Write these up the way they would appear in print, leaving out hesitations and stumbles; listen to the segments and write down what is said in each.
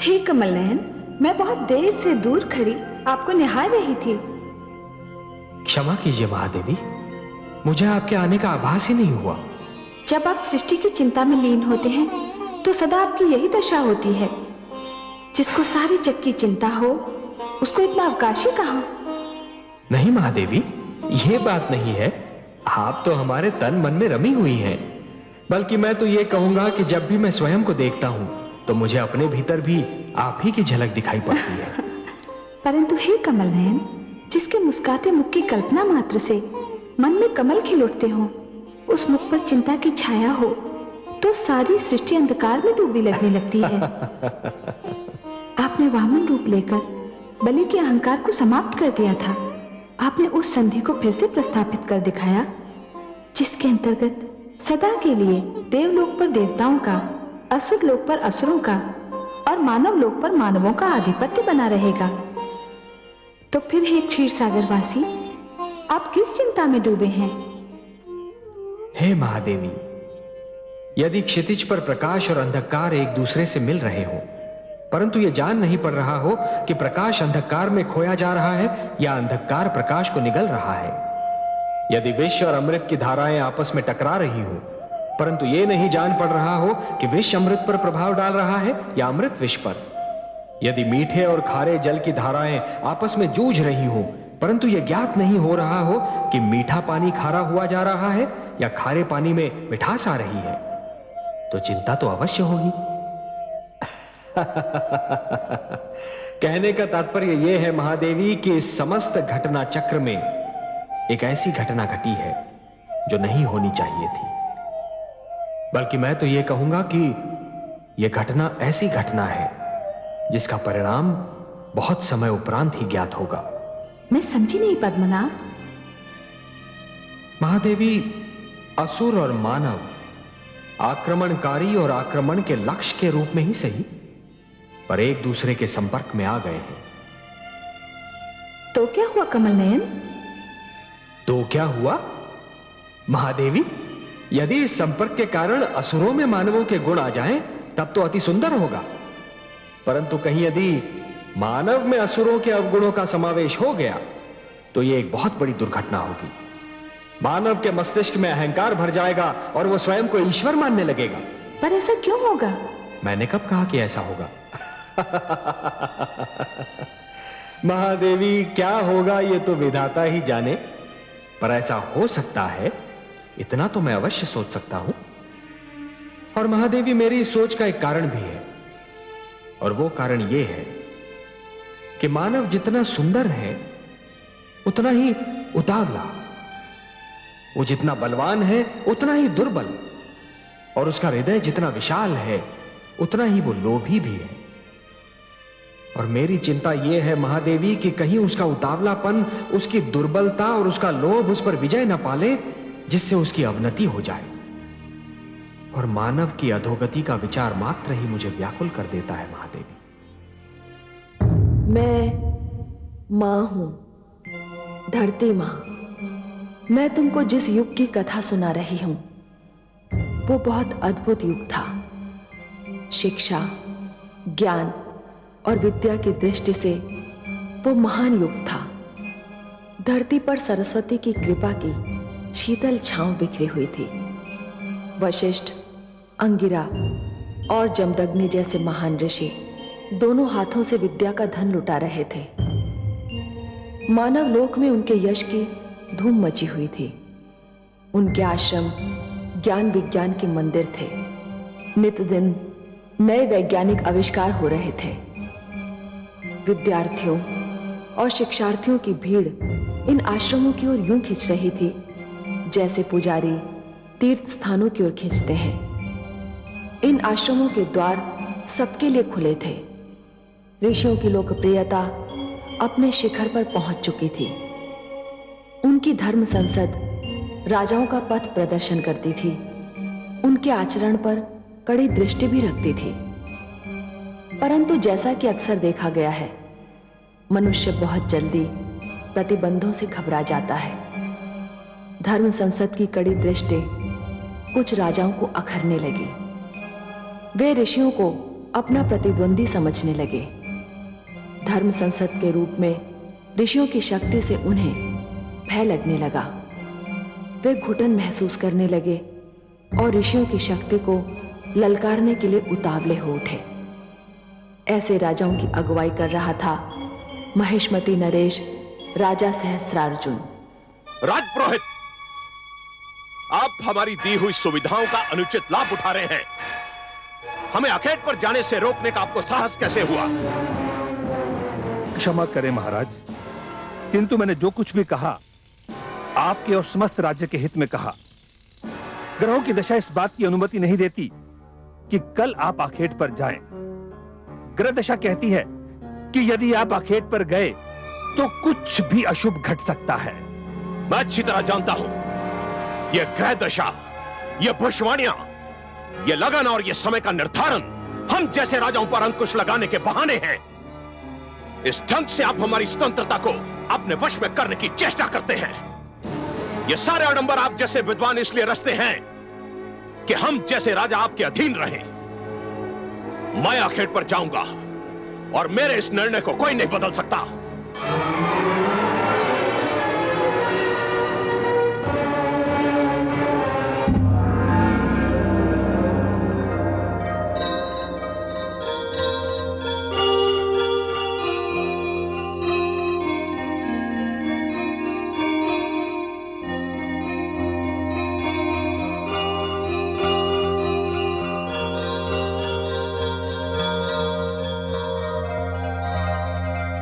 हे कमल नयन, मैं बहुत देर से दूर खड़ी आपको निहार रही थी। क्षमा कीजिए महादेवी, मुझे आपके आने का आभास ही नहीं हुआ। जब आप सृष्टि की चिंता में लीन होते हैं तो सदा आपकी यही दशा होती है। जिसको सारे जग की चिंता हो उसको इतना अवकाश ही कहां। नहीं महादेवी, ये बात नहीं है। आप तो हमारे तन मन में रमी हुई हैं। बल्कि मैं तो ये कहूंगा कि जब भी मैं स्वयं को देखता हूं तो मुझे अपने भीतर भी आप ही की झलक दिखाई पड़ती है। परंतु हे कमल नयन, जिसके मुस्कुराते मुख की कल्पना मात्र से मन में कमल खिल उठते हो, उस मुख पर चिंता की छाया हो तो सारी सृष्टि अंधकार में डूबी लगने लगती है। आपने वामन रूप लेकर बलि के अहंकार को समाप्त कर दिया था। आपने उस संधि को फिर से प्रस्थापित कर दिखाया जिसके अंतर्गत सदा के लिए देवलोक पर देवताओं का, असुर लोक पर असुरों का और मानव लोक पर मानवों का आधिपत्य बना रहेगा। तो फिर हे क्षीर सागर वासी, आप किस चिंता में डूबे हैं? हे महादेवी, यदि क्षितिज पर प्रकाश और अंधकार एक दूसरे से मिल रहे हो, परंतु यह जान नहीं पड़ रहा हो कि प्रकाश अंधकार में खोया जा रहा है या अंधकार प्रकाश को निगल रहा है, यदि विष और अमृत की धाराएं आपस में टकरा रही हो, परंतु यह नहीं जान पड़ रहा हो कि विष अमृत पर प्रभाव डाल रहा है या अमृत विष पर, यदि मीठे और खारे जल की धाराएं आपस में जूझ रही हो, परंतु यह ज्ञात नहीं हो रहा हो कि मीठा पानी खारा हुआ जा रहा है या खारे पानी में मिठास आ रही है, तो चिंता तो अवश्य होगी। कहने का तात्पर्य यह है महादेवी कि इस समस्त घटना चक्र में एक ऐसी घटना घटी है जो नहीं होनी चाहिए थी। बल्कि मैं तो यह कहूंगा कि यह घटना ऐसी घटना है जिसका परिणाम बहुत समय उपरांत ही ज्ञात होगा। मैं समझी नहीं पद्मनाभ। महादेवी, असुर और मानव आक्रमणकारी और आक्रमण के लक्ष्य के रूप में ही सही, पर एक दूसरे के संपर्क में आ गए हैं। तो क्या हुआ कमल नयन? तो क्या हुआ महादेवी? यदि इस संपर्क के कारण असुरों में मानवों के गुण आ जाएं, तब तो अति सुंदर होगा। परंतु कहीं यदि मानव में असुरों के अवगुणों का समावेश हो गया तो यह एक बहुत बड़ी दुर्घटना होगी। मानव के मस्तिष्क में अहंकार भर जाएगा और वो स्वयं को ईश्वर मानने लगेगा। पर ऐसा क्यों होगा? मैंने कब कहा कि ऐसा होगा? महादेवी, क्या होगा ये तो विधाता ही जाने, पर ऐसा हो सकता है इतना तो मैं अवश्य सोच सकता हूं। और महादेवी, मेरी इस सोच का एक कारण भी है, और वो कारण यह है कि मानव जितना सुंदर है उतना ही उतावला, वो जितना बलवान है उतना ही दुर्बल, और उसका हृदय जितना विशाल है उतना ही वो लोभी भी है। और मेरी चिंता यह है महादेवी कि कहीं उसका उतावलापन, उसकी दुर्बलता और उसका लोभ उस पर विजय न पाले, जिससे उसकी अवनति हो जाए। और मानव की अधोगति का विचार मात्र ही मुझे व्याकुल कर देता है महादेवी। मैं मां हूं, धरती मां। मैं तुमको जिस युग की कथा सुना रही हूं वो बहुत अद्भुत युग था। शिक्षा, ज्ञान और विद्या की दृष्टि से वो महान युग था। धरती पर सरस्वती की कृपा की शीतल छांव बिखरी हुई थी। वशिष्ठ, अंगिरा और जमदग्नि जैसे महान ऋषि दोनों हाथों से विद्या का धन लुटा रहे थे। मानव लोक में उनके यश की धूम मची हुई थी। उनके आश्रम ज्ञान विज्ञान के मंदिर थे। नित दिन नए वैज्ञानिक आविष्कार हो रहे थे। विद्यार्थियों और शिक्षार्थियों की भीड़ इन आश्रमों की ओर यूं खिंच रही थी जैसे पुजारी तीर्थ स्थानों की ओर खींचते हैं। इन आश्रमों के द्वार सबके लिए खुले थे। ऋषियों की लोकप्रियता अपने शिखर पर पहुंच चुकी थी। उनकी धर्म संसद राजाओं का पथ प्रदर्शन करती थी। उनके आचरण पर कड़ी दृष्टि भी रखती थी। परंतु जैसा कि अक्सर देखा गया है, मनुष्य बहुत जल्दी प्रतिबंधों से घबरा जाता है। धर्म संसद की कड़ी दृष्टि कुछ राजाओं को अखरने लगी। वे ऋषियों को अपना प्रतिद्वंदी समझने लगे। धर्म संसद के रूप में ऋषियों की शक्ति से उन्हें भय लगने लगा। वे घुटन महसूस करने लगे और ऋषियों की शक्ति को ललकारने के लिए उतावले हो उठे। ऐसे राजाओं की अगुवाई कर रहा था महेशमती नरेश राजा सहस्रार्जुन। राजपुरोहित, आप हमारी दी हुई सुविधाओं का अनुचित लाभ उठा रहे हैं। हमें अखेट पर जाने से रोकने का आपको साहस कैसे हुआ? क्षमा करें महाराज, किंतु मैंने जो कुछ भी कहा आपके और समस्त राज्य के हित में कहा। ग्रहों की दशा इस बात की अनुमति नहीं देती कि कल आप आखेट पर जाएं। ग्रह दशा कहती है कि यदि आप आखेट पर गए तो कुछ भी अशुभ घट सकता है। मैं अच्छी तरह जानता हूं, यह ग्रह दशा, यह भविष्यवाणियां, यह लगन और यह समय का निर्धारण हम जैसे राजाओं पर अंकुश लगाने के बहाने हैं। इस ढंग से आप हमारी स्वतंत्रता को अपने वश में करने की चेष्टा करते हैं। ये सारे आडंबर आप जैसे विद्वान इसलिए रचते हैं कि हम जैसे राजा आपके अधीन रहें। मैं आखेट पर जाऊंगा और मेरे इस निर्णय को कोई नहीं बदल सकता।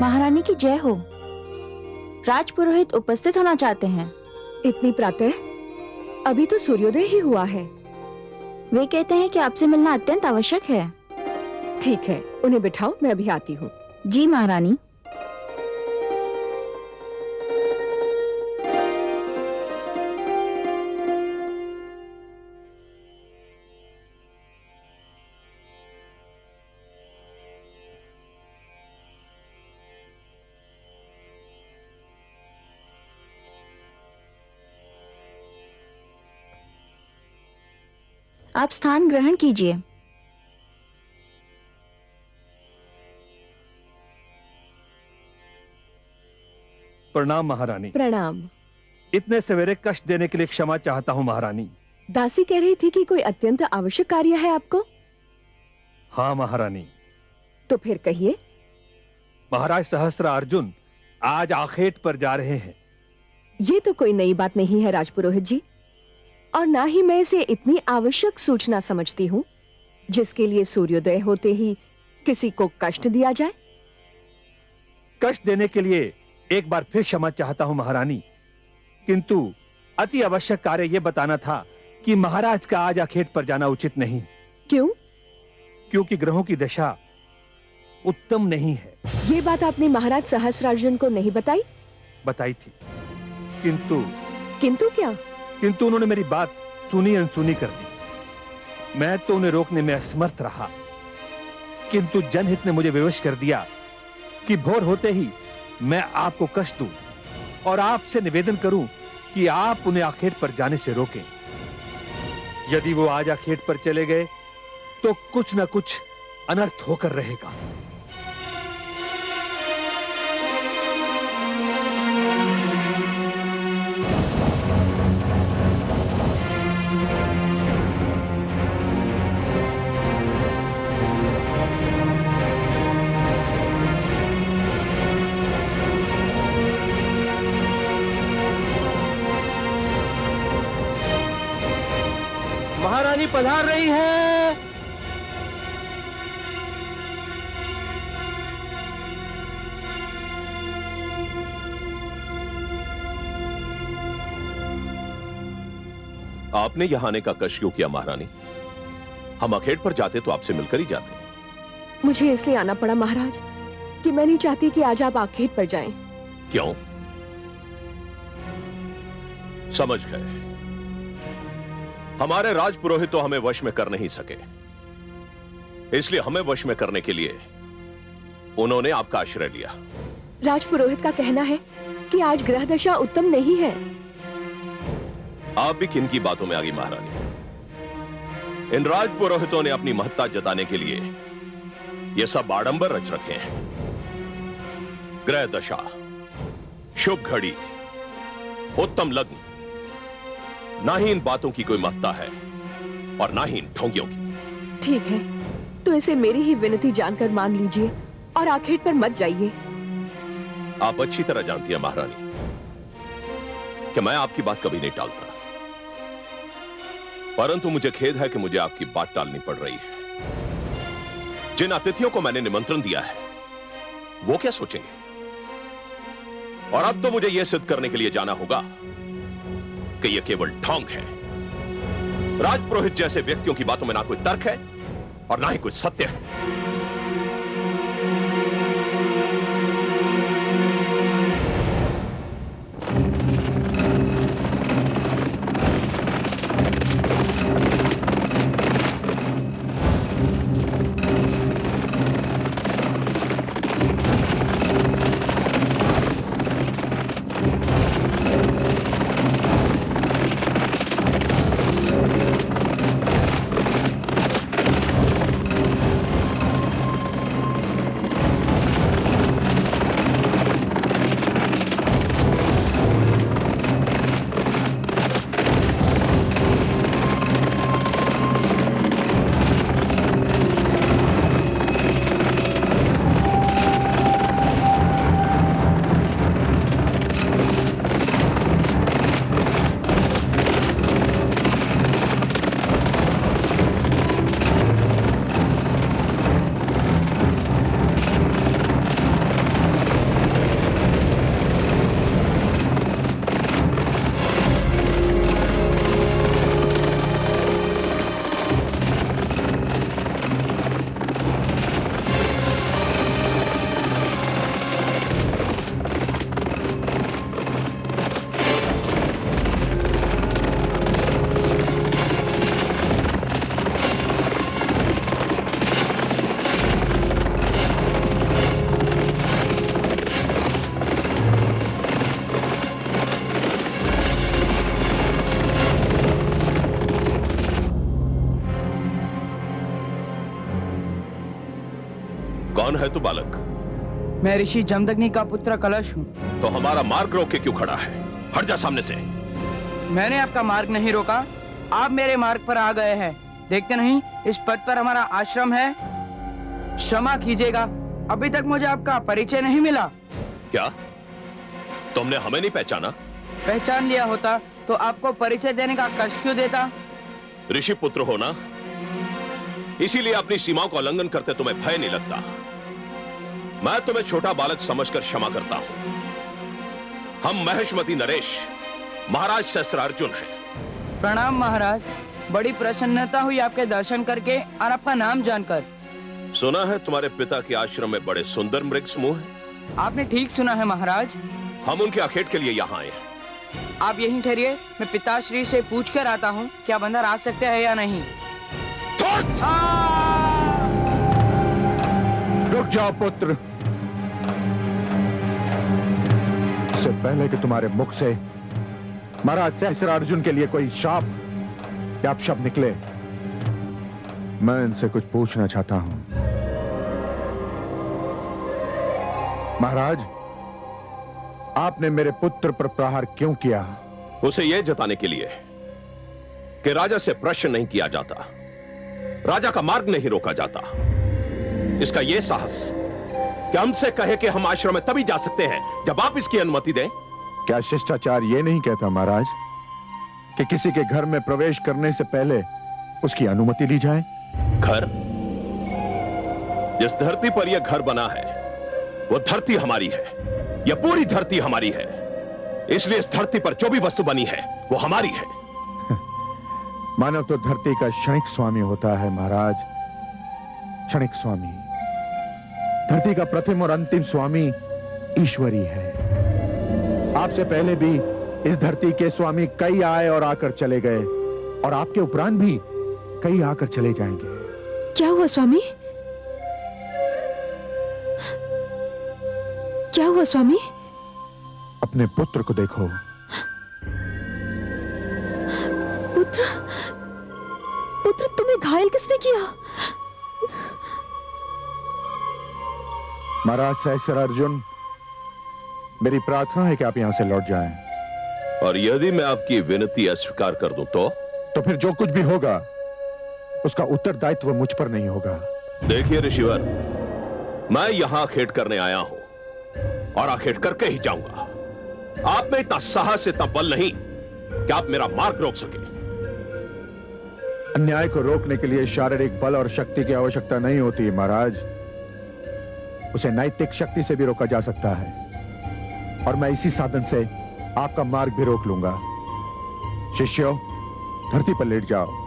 महारानी की जय हो। राजपुरोहित उपस्थित होना चाहते हैं। इतनी प्रातः? अभी तो सूर्योदय ही हुआ है। वे कहते हैं कि आपसे मिलना अत्यंत आवश्यक है। ठीक है, उन्हें बिठाओ, मैं अभी आती हूँ। जी महारानी। आप स्थान ग्रहण कीजिए। प्रणाम महारानी। प्रणाम। इतने सवेरे कष्ट देने के लिए क्षमा चाहता हूं महारानी। दासी कह रही थी कि कोई अत्यंत आवश्यक कार्य है आपको। हाँ महारानी। तो फिर कहिए। महाराज सहस्रार्जुन आज आखेट पर जा रहे हैं। ये तो कोई नई बात नहीं है राजपुरोहित जी, और ना ही मैं इसे इतनी आवश्यक सूचना समझती हूँ जिसके लिए सूर्योदय होते ही किसी को कष्ट दिया जाए। कष्ट देने के लिए एक बार फिर क्षमा चाहता हूं महारानी, किंतु अति आवश्यक कार्य यह बताना था कि महाराज का आज आखेट पर जाना उचित नहीं। क्यों? क्योंकि ग्रहों की दशा उत्तम नहीं है। ये बात आपने महाराज सहस्रार्जुन को नहीं बताई? बताई थी, किंतु किंतु क्या? किंतु उन्होंने मेरी बात सुनी अनसुनी कर दी। मैं तो उन्हें रोकने में असमर्थ रहा, किंतु जनहित ने मुझे विवश कर दिया कि भोर होते ही मैं आपको कष्ट दूं और आपसे निवेदन करूं कि आप उन्हें आखेट पर जाने से रोकें। यदि वो आज आखेट पर चले गए तो कुछ न कुछ अनर्थ होकर रहेगा। महारानी पधार रही है। आपने यहां आने का कष्ट क्यों किया महारानी? हम अखेट पर जाते तो आपसे मिलकर ही जाते। मुझे इसलिए आना पड़ा महाराज कि मैं नहीं चाहती कि आज आप आखेट पर जाएं। क्यों? समझ गए। हमारे राजपुरोहित तो हमें वश में कर नहीं सके, इसलिए हमें वश में करने के लिए उन्होंने आपका आश्रय लिया। राजपुरोहित का कहना है कि आज ग्रह दशा उत्तम नहीं है। आप भी किन की बातों में आ गई महारानी? इन राजपुरोहितों ने अपनी महत्ता जताने के लिए ये सब आडंबर रच रखे हैं। ग्रह दशा, शुभ घड़ी, उत्तम लग्न, ना ही इन बातों की कोई महत्ता है और ना ही इन ढोंगियों की। ठीक है, तो इसे मेरी ही विनती जानकर मान लीजिए और आखिर पर मत जाइए। आप अच्छी तरह जानती हैं महारानी कि मैं आपकी बात कभी नहीं टालता, परंतु मुझे खेद है कि मुझे आपकी बात टालनी पड़ रही है। जिन अतिथियों को मैंने निमंत्रण दिया है वो क्या सोचेंगे? और अब तो मुझे यह सिद्ध करने के लिए जाना होगा कि यह केवल ढोंग है। राजपुरोहित जैसे व्यक्तियों की बातों में ना कोई तर्क है और ना ही कुछ सत्य है। कौन है तू बालक? मैं ऋषि जमदग्नि का पुत्र कलश हूँ। तो हमारा मार्ग रोक के क्यों खड़ा है? हट जा सामने से। मैंने आपका मार्ग नहीं रोका, आप मेरे मार्ग पर आ गए हैं। देखते नहीं इस पद पर हमारा आश्रम है। क्षमा कीजिएगा, अभी तक मुझे आपका परिचय नहीं मिला। क्या तुमने हमें नहीं पहचाना? पहचान लिया होता तो आपको परिचय देने का कष्ट क्यों देता? ऋषि पुत्र हो ना, इसीलिए अपनी सीमाओं का उल्लंघन करते तुम्हें भय नहीं लगता। मैं तुम्हें छोटा बालक समझकर क्षमा करता हूं। हम महेशमती नरेश महाराज सहस्त्रार्जुन हैं। प्रणाम महाराज, बड़ी प्रसन्नता हुई आपके दर्शन करके और आपका नाम जानकर। सुना है तुम्हारे पिता के आश्रम में बड़े सुंदर मृग समूह हैं। आपने ठीक सुना है महाराज। हम उनके आखेट के लिए यहाँ आए हैं। आप यहीं ठहरिए, मैं पिताश्री से पूछ कर आता हूँ क्या आप अंदर आ सकते हैं या नहीं। रुक जाओ पुत्र। इससे पहले कि तुम्हारे मुख से महाराज सहस्त्रार्जुन के लिए कोई शाप या अपशब्द निकले, मैं इनसे कुछ पूछना चाहता हूं। महाराज, आपने मेरे पुत्र पर प्रहार क्यों किया? उसे यह जताने के लिए कि राजा से प्रश्न नहीं किया जाता, राजा का मार्ग नहीं रोका जाता। इसका यह साहस कि हमसे कहे कि हम आश्रम में तभी जा सकते हैं जब आप इसकी अनुमति दें। क्या शिष्टाचार यह नहीं कहता महाराज कि किसी के घर में प्रवेश करने से पहले उसकी अनुमति ली जाए? घर? जिस धरती पर यह घर बना है वो धरती हमारी है, यह पूरी धरती हमारी है। इसलिए इस धरती पर जो भी वस्तु बनी है वो हमारी है। मानव तो धरती का क्षणिक स्वामी होता है महाराज, क्षणिक स्वामी। धरती का प्रथम और अंतिम स्वामी ईश्वरी है। आपसे पहले भी इस धरती के स्वामी कई आए और आकर चले गए, और आपके उपरांत भी कई आकर चले जाएंगे। क्या हुआ स्वामी? क्या हुआ स्वामी? अपने पुत्र को देखो। पुत्र? पुत्र तुम्हें घायल किसने किया? महाराज सहस्र अर्जुन, मेरी प्रार्थना है कि आप यहां से लौट जाएं। और यदि मैं आपकी विनती अस्वीकार कर दूं तो फिर जो कुछ भी होगा उसका उत्तरदायित्व मुझ पर नहीं होगा। देखिए ऋषिवर, मैं यहां खेड करने आया हूं और आखेट करके ही जाऊंगा। आप में इतना साहस, इतना बल नहीं कि आप मेरा मार्ग रोक सके। अन्याय को रोकने के लिए शारीरिक बल और शक्ति की आवश्यकता नहीं होती महाराज, उसे नैतिक शक्ति से भी रोका जा सकता है, और मैं इसी साधन से आपका मार्ग भी रोक लूंगा। शिष्यों, धरती पर लेट जाओ।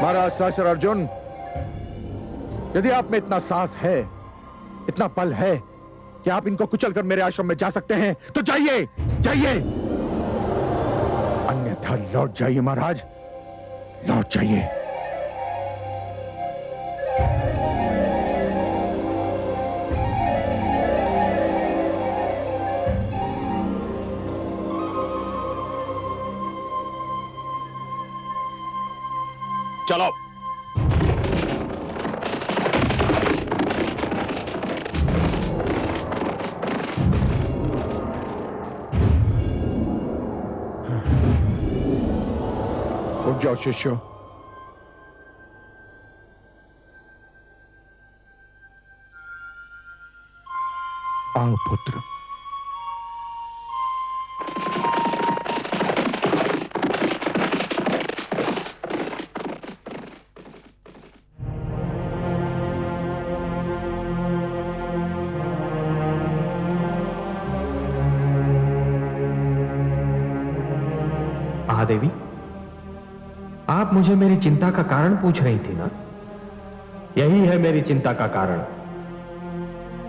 महाराज सहस्र अर्जुन, यदि आप में इतना साहस है, इतना बल है कि आप इनको कुचलकर मेरे आश्रम में जा सकते हैं, तो जाइए, जाइए। अन्यथा लौट जाइए महाराज, लौट जाइए। चलो। उठ जाओ शिष्यों। आओ पुत्र। महादेवी, आप मुझे मेरी चिंता का कारण पूछ रही थी ना? यही है मेरी चिंता का कारण।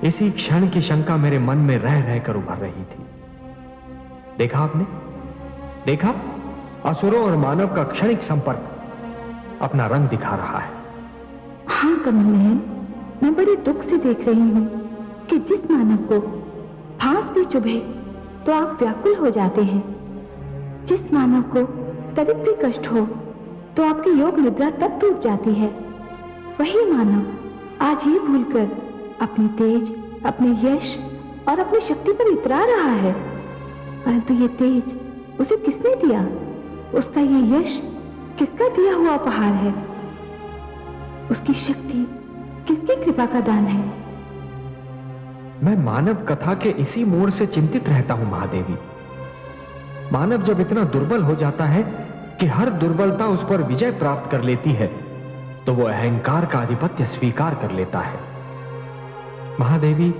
इसी क्षण की शंका मेरे मन में रह रहकर उभर रही थी। देखा आपने? देखा? असुरों और मानव का क्षणिक संपर्क अपना रंग दिखा रहा है। हाँ कमल नयन, मैं बड़े दुख से देख रही हूं कि जिस मानव को फांस भी चुभे तो आप व्याकुल हो जाते हैं, जिस मानव को तनिक भी कष्ट हो तो आपकी योग निद्रा तक टूट जाती है, वही मानव आज ये भूलकर अपनी तेज, अपने यश और अपनी शक्ति पर इतरा रहा है। परंतु ये तेज उसे किसने दिया? उसका ये यश किसका दिया हुआ उपहार है? उसकी शक्ति किसकी कृपा का दान है? मैं मानव कथा के इसी मोड़ से चिंतित रहता हूं महादेवी। मानव जब इतना दुर्बल हो जाता है कि हर दुर्बलता उस पर विजय प्राप्त कर लेती है, तो वो अहंकार का आधिपत्य स्वीकार कर लेता है। महादेवी,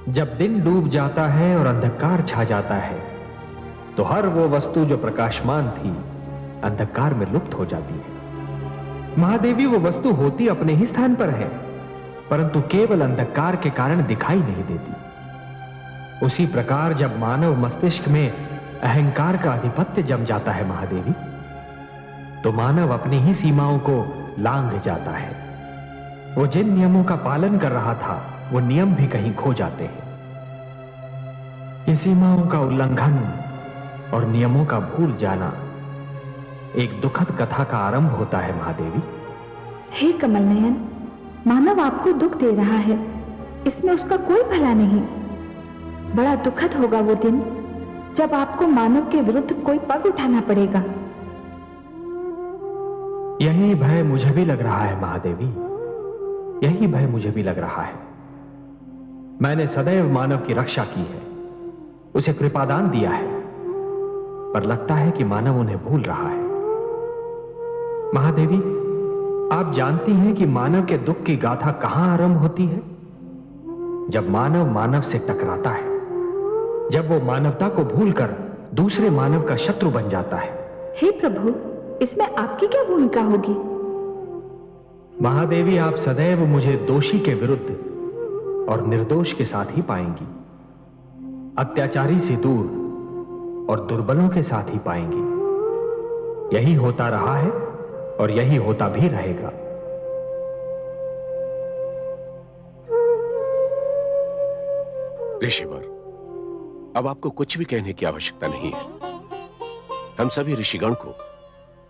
जब दिन डूब जाता है और अंधकार छा जाता है, तो हर वो वस्तु जो प्रकाशमान थी अंधकार में लुप्त हो जाती है। महादेवी, वो वस्तु होती अपने ही स्थान पर है, परंतु केवल अंधकार के कारण दिखाई नहीं देती। उसी प्रकार जब मानव मस्तिष्क में अहंकार का आधिपत्य जम जाता है महादेवी, तो मानव अपनी ही सीमाओं को लांघ जाता है। वो जिन नियमों का पालन कर रहा था, वो नियम भी कहीं खो जाते हैं। ये सीमाओं का उल्लंघन और नियमों का भूल जाना एक दुखद कथा का आरंभ होता है महादेवी। हे कमल नयन, मानव आपको दुख दे रहा है, इसमें उसका कोई भला नहीं। बड़ा दुखद होगा वो दिन जब आपको मानव के विरुद्ध कोई पग उठाना पड़ेगा। यही भय मुझे भी लग रहा है महादेवी, यही भय मुझे भी लग रहा है। मैंने सदैव मानव की रक्षा की है, उसे कृपादान दिया है, पर लगता है कि मानव उन्हें भूल रहा है। महादेवी, आप जानती हैं कि मानव के दुख की गाथा कहां आरंभ होती है? जब मानव मानव से टकराता है, जब वो मानवता को भूलकर दूसरे मानव का शत्रु बन जाता है। हे प्रभु, इसमें आपकी क्या भूमिका होगी? महादेवी, आप सदैव मुझे दोषी के विरुद्ध और निर्दोष के साथ ही पाएंगी, अत्याचारी से दूर और दुर्बलों के साथ ही पाएंगी। यही होता रहा है और यही होता भी रहेगा। ऋषिवर, अब आपको कुछ भी कहने की आवश्यकता नहीं है। हम सभी ऋषिगण को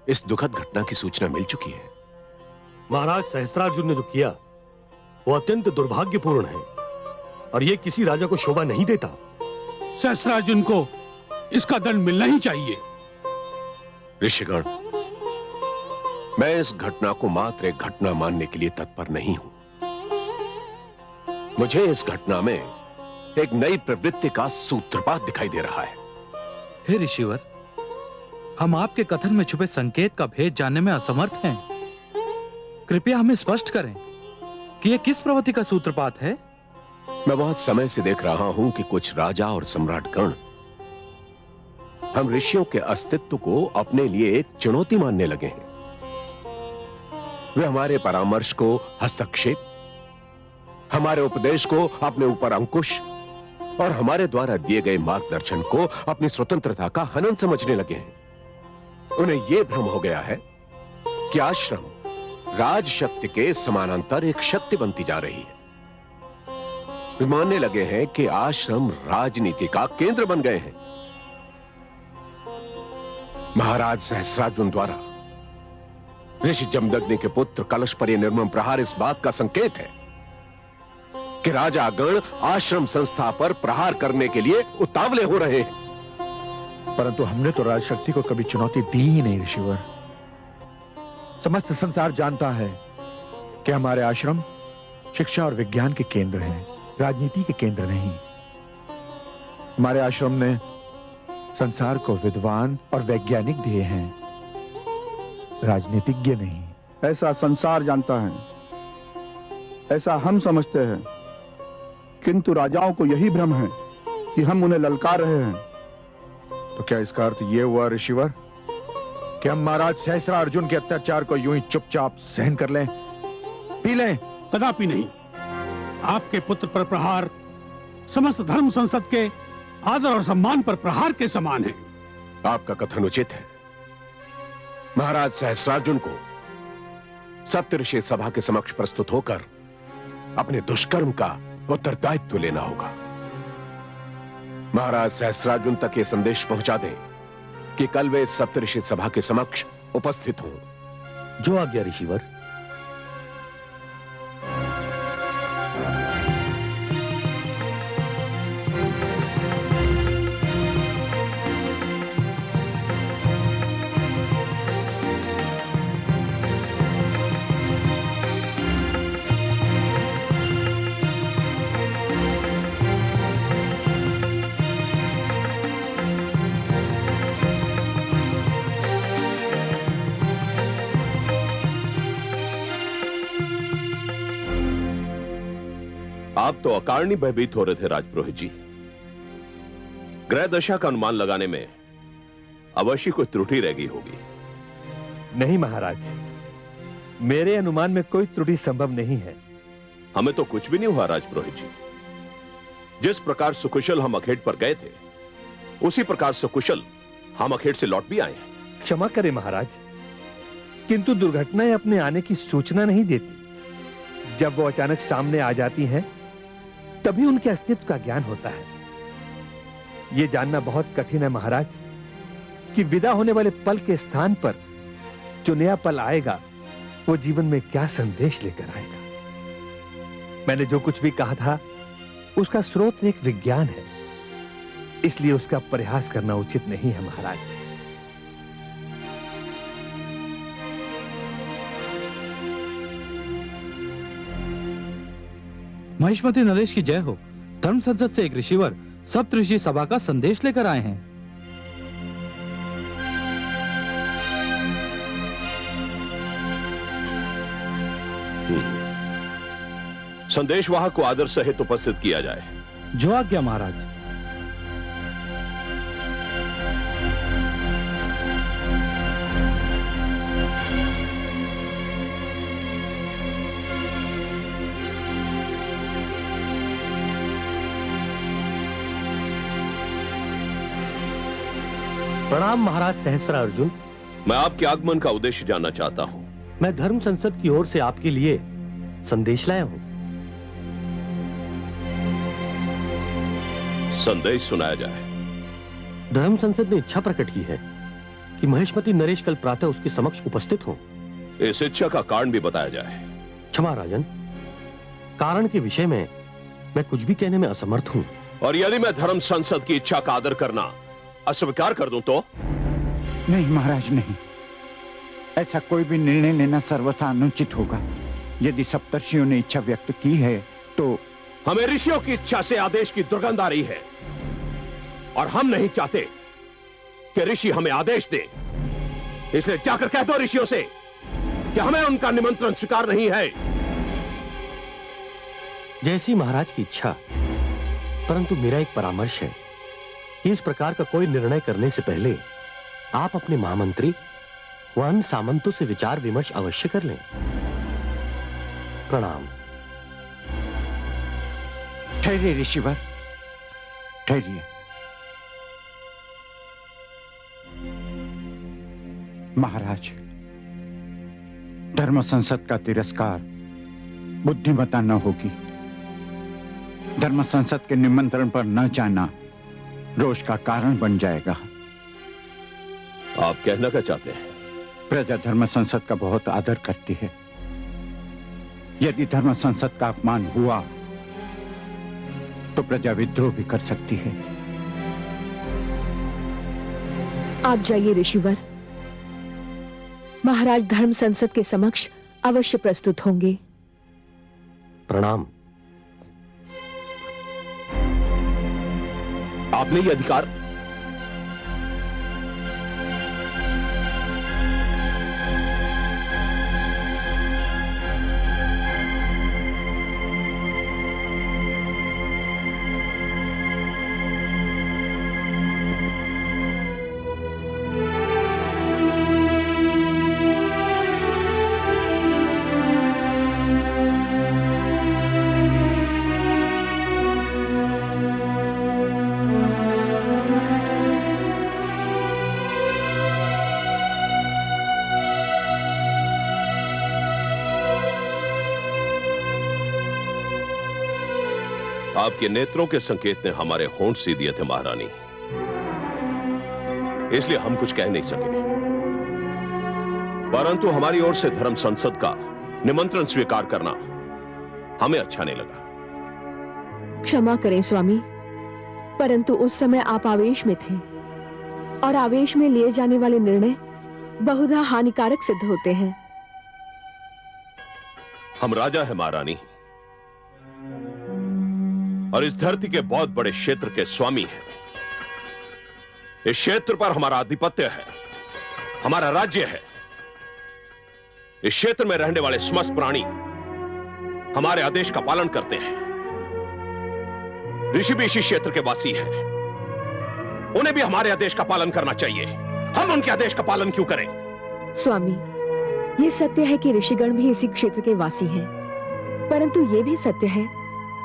इस दुखद घटना की सूचना मिल चुकी है। महाराज सहस्त्रार्जुन ने जो किया वो अत्यंत दुर्भाग्यपूर्ण है और ये किसी राजा को शोभा नहीं देता। सहस्त्रार्जुन को इसका दंड मिलना ही चाहिए। ऋषिगण, मैं इस घटना को मात्र एक घटना मानने के लिए तत्पर नहीं हूं। मुझे इस घटना में एक नई प्रवृत्ति का सूत्रपात दिखाई दे रहा है। हे ऋषिवर, हम आपके कथन में छुपे संकेत का भेद जानने में असमर्थ हैं। कृपया हमें स्पष्ट करें कि यह किस प्रवृत्ति का सूत्रपात है। मैं बहुत समय से देख रहा हूं कि कुछ राजा और सम्राटगण हम ऋषियों के अस्तित्व को अपने लिए एक चुनौती मानने लगे हैं। वे हमारे परामर्श को हस्तक्षेप, हमारे उपदेश को अपने ऊपर अंकुश और हमारे द्वारा दिए गए मार्गदर्शन को अपनी स्वतंत्रता का हनन समझने लगे हैं। उन्हें यह भ्रम हो गया है कि आश्रम राज शक्ति के समानांतर एक शक्ति बनती जा रही है। वे मानने लगे हैं कि आश्रम राजनीति का केंद्र बन गए हैं। महाराज सहस्रार्जुन द्वारा ऋषि जमदग्नि के पुत्र कलश पर यह निर्मम प्रहार इस बात का संकेत है कि राजागण आश्रम संस्था पर प्रहार करने के लिए उतावले हो रहे हैं। परंतु हमने तो राजशक्ति को कभी चुनौती दी ही नहीं ऋषिवर। समस्त संसार जानता है कि हमारे आश्रम शिक्षा और विज्ञान के केंद्र हैं, राजनीति के केंद्र नहीं। हमारे आश्रम ने संसार को विद्वान और वैज्ञानिक दिए हैं, राजनीतिज्ञ नहीं। ऐसा संसार जानता है, ऐसा हम समझते हैं, किंतु राजाओं को यही भ्रम है कि हम उन्हें ललकार रहे हैं। तो क्या इसका अर्थ यह हुआ ऋषिवर कि हम महाराज सहस्त्रार्जुन के अत्याचार को यूं ही चुपचाप सहन कर लें, पी लें? कदापि नहीं। आपके पुत्र पर प्रहार समस्त धर्म संसद के आदर और सम्मान पर प्रहार के समान है। आपका कथन उचित है। महाराज सहस्त्रार्जुन को सप्तऋषि सभा के समक्ष प्रस्तुत होकर अपने दुष्कर्म का उत्तरदायित्व लेना होगा। महाराज सहस्त्रार्जुन तक यह संदेश पहुंचा दें कि कल वे सप्तऋषि सभा के समक्ष उपस्थित हों। जो आज्ञा ऋषिवर। आप तो अकारणीय भयभीत हो रहे थे राजपुरोहित जी। ग्रह दशा का अनुमान लगाने में अवश्य कोई त्रुटि रह गई होगी। नहीं महाराज, मेरे अनुमान में कोई त्रुटि संभव नहीं है। हमें तो कुछ भी नहीं हुआ राजपुरोहित जी। जिस प्रकार सुकुशल हम अखेट पर गए थे, उसी प्रकार सुकुशल हम अखेट से लौट भी आए हैं। क्षमा करें महाराज, किंतु दुर्घटनाएं अपने आने की सूचना नहीं देती। जब वो अचानक सामने आ जाती हैं, तभी उनके अस्तित्व का ज्ञान होता है। यह जानना बहुत कठिन है महाराज कि विदा होने वाले पल के स्थान पर जो नया पल आएगा, वो जीवन में क्या संदेश लेकर आएगा। मैंने जो कुछ भी कहा था, उसका स्रोत एक विज्ञान है, इसलिए उसका परिहास करना उचित नहीं है महाराज। महिष्मति नरेश की जय हो। धर्म संसद से एक ऋषिवर सप्तऋषि सभा का संदेश लेकर आए हैं। संदेशवाहक को आदर सहित उपस्थित किया जाए। जो आज्ञा महाराज। प्रणाम महाराज सहस्त्रार्जुन। मैं आपके आगमन का उद्देश्य जानना चाहता हूं। मैं धर्म संसद की ओर से आपके लिए संदेश लाया हूं। संदेश सुनाया जाए। धर्म संसद ने इच्छा प्रकट की है कि महेशमती नरेश कल प्रातः उसके समक्ष उपस्थित हो। इस इच्छा का कारण भी बताया जाए। क्षमा राजन, कारण के विषय में मैं कुछ भी कहने में असमर्थ हूं। और यदि मैं धर्म संसद की इच्छा का आदर करना अस्वीकार कर दूं तो? नहीं महाराज, नहीं। ऐसा कोई भी निर्णय लेना सर्वथा अनुचित होगा। यदि सप्तर्षियों ने इच्छा व्यक्त की है तो हमें ऋषियों की इच्छा से आदेश की दुर्गंध आ रही है और हम नहीं चाहते कि ऋषि हमें आदेश दे। इसलिए जाकर कह दो ऋषियों से कि हमें उनका निमंत्रण स्वीकार नहीं है। जैसी महाराज की इच्छा, परंतु मेरा एक परामर्श है कि इस प्रकार का कोई निर्णय करने से पहले आप अपने महामंत्री व अन्य सामंतों से विचार विमर्श अवश्य कर लें। प्रणाम। ठहरिए ऋषिवर, ठहरिए। महाराज, धर्म संसद का तिरस्कार बुद्धिमता न होगी। धर्म संसद के निमंत्रण पर न जाना रोष का कारण बन जाएगा। आप कहना क्या चाहते हैं? प्रजा धर्म संसद का बहुत आदर करती है। यदि धर्म संसद का अपमान हुआ तो प्रजा विद्रोह भी कर सकती है। आप जाइए ऋषिवर, महाराज धर्म संसद के समक्ष अवश्य प्रस्तुत होंगे। प्रणाम। आपने ये अधिकार? आपके नेत्रों के संकेत ने हमारे होंठ सी दिए थे महारानी, इसलिए हम कुछ कह नहीं सके। परंतु हमारी ओर से धर्म संसद का निमंत्रण स्वीकार करना हमें अच्छा नहीं लगा। क्षमा करें स्वामी, परंतु उस समय आप आवेश में थे और आवेश में लिए जाने वाले निर्णय बहुधा हानिकारक सिद्ध होते हैं। हम राजा हैं महारानी, और इस धरती के बहुत बड़े क्षेत्र के स्वामी हैं। इस क्षेत्र पर हमारा आधिपत्य है, हमारा राज्य है। इस क्षेत्र में रहने वाले समस्त प्राणी हमारे आदेश का पालन करते हैं। ऋषि भी इसी क्षेत्र के वासी हैं, उन्हें भी हमारे आदेश का पालन करना चाहिए। हम उनके आदेश का पालन क्यों करें? स्वामी, ये सत्य है कि ऋषिगण भी इसी क्षेत्र के वासी हैं, परंतु ये भी सत्य है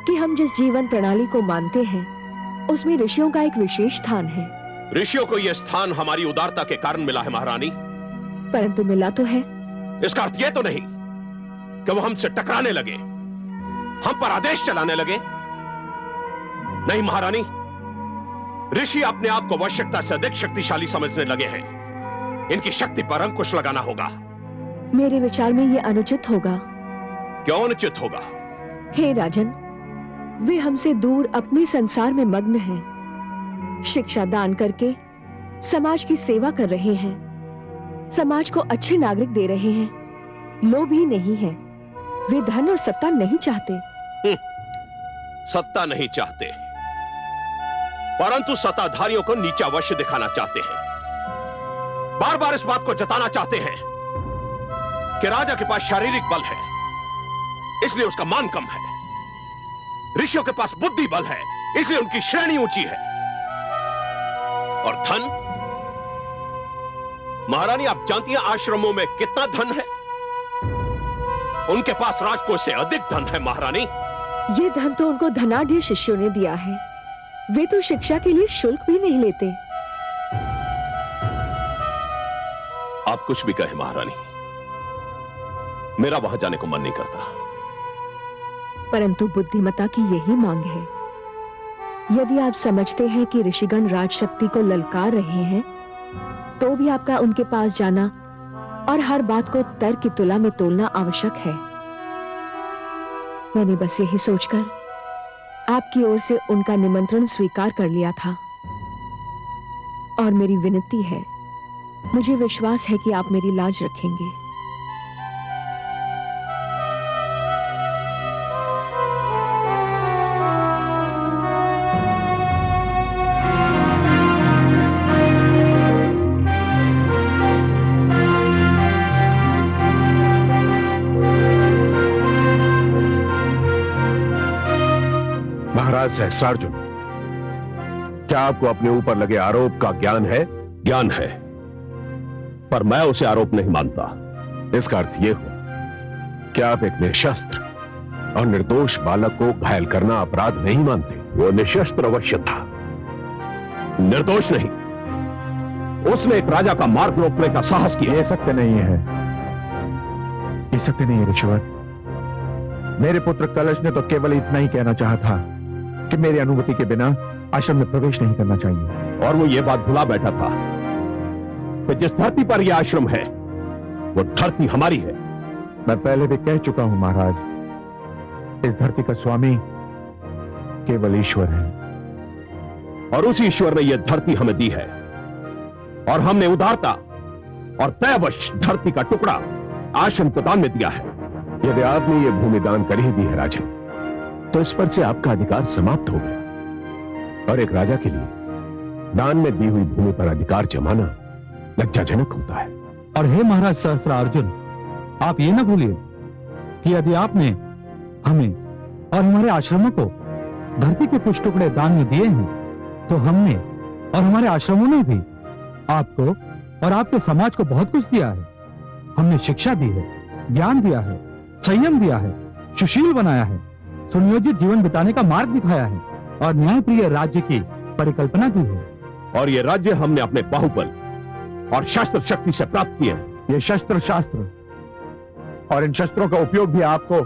कि हम जिस जीवन प्रणाली को मानते हैं उसमें ऋषियों का एक विशेष स्थान है। ऋषियों को यह स्थान हमारी उदारता के कारण मिला है महारानी। परंतु मिला तो है। इसका अर्थ यह तो नहीं कि वो हमसे टकराने लगे, हम पर आदेश चलाने लगे। नहीं महारानी, ऋषि अपने आप को आवश्यकता से अधिक शक्तिशाली समझने लगे हैं। इनकी शक्ति पर अंकुश लगाना होगा। मेरे विचार में यह अनुचित होगा। क्यों अनुचित होगा? हे राजन, वे हमसे दूर अपने संसार में मग्न हैं। शिक्षा दान करके समाज की सेवा कर रहे हैं, समाज को अच्छे नागरिक दे रहे हैं, लोभी नहीं है। वे धन और सत्ता नहीं चाहते। सत्ता नहीं चाहते, परंतु सत्ताधारियों को नीचा अवश्य दिखाना चाहते हैं। बार बार इस बात को जताना चाहते हैं कि राजा के पास शारीरिक बल है, इसलिए उसका मान कम है। ऋषियों के पास बुद्धि बल है, इसलिए उनकी श्रेणी ऊंची है। और धन, महारानी आप जानती हैं आश्रमों में कितना धन है? उनके पास राजकोष से अधिक धन है महारानी। ये धन तो उनको धनाढ्य शिष्यों ने दिया है। वे तो शिक्षा के लिए शुल्क भी नहीं लेते। आप कुछ भी कहें महारानी, मेरा वहां जाने को मन नहीं करता। परंतु बुद्धिमता की यही मांग है। यदि आप समझते हैं कि ऋषिगण राजशक्ति को ललकार रहे हैं, तो भी आपका उनके पास जाना और हर बात को तर्क की तुला में तोलना आवश्यक है। मैंने बस यही सोचकर आपकी ओर से उनका निमंत्रण स्वीकार कर लिया था। और मेरी विनती है, मुझे विश्वास है कि आप मेरी लाज रखेंगे। महाराज सहस्रार्जुन, क्या आपको अपने ऊपर लगे आरोप का ज्ञान है? ज्ञान है, पर मैं उसे आरोप नहीं मानता। इसका अर्थ यह हो कि आप एक निशस्त्र और निर्दोष बालक को घायल करना अपराध नहीं मानते। वो निशस्त्र अवश्य था, निर्दोष नहीं। उसने एक राजा का मार्ग रोकने का साहस किया। ये सत्य नहीं है, ये सत्य नहीं है ऋषिवर। मेरे पुत्र कलश ने तो केवल इतना ही कहना चाहा था कि मेरी अनुमति के बिना आश्रम में प्रवेश नहीं करना चाहिए। और वो ये बात भुला बैठा था कि जिस धरती पर यह आश्रम है, वो धरती हमारी है। मैं पहले भी कह चुका हूं महाराज, इस धरती का स्वामी केवल ईश्वर है। और उसी ईश्वर ने यह धरती हमें दी है, और हमने उदारता और तयवश धरती का टुकड़ा आश्रम को दान में दिया है। यदि आपने ये भूमि दान कर ही दी है राजन, तो इस पर से आपका अधिकार समाप्त हो गया। और एक राजा के लिए दान में दी हुई भूमि पर अधिकार जमाना लज्जाजनक होता है। और हे महाराज सहस्रार्जुन, आप ये न भूलिए कि यदि आपने हमें और हमारे आश्रमों को धरती के कुछ टुकड़े दान में दिए हैं, तो हमने और हमारे आश्रमों ने भी आपको और आपके समाज को बहुत कुछ दिया है। हमने शिक्षा दी है, ज्ञान दिया है, संयम दिया है, सुशील बनाया है, सुनियोजित जीवन बिताने का मार्ग दिखाया है और न्यायप्रिय राज्य की परिकल्पना की है। और ये राज्य हमने अपने बाहुबल और शस्त्र शक्ति से प्राप्त किए हैं। ये शस्त्र शास्त्र और इन शस्त्रों का उपयोग भी आपको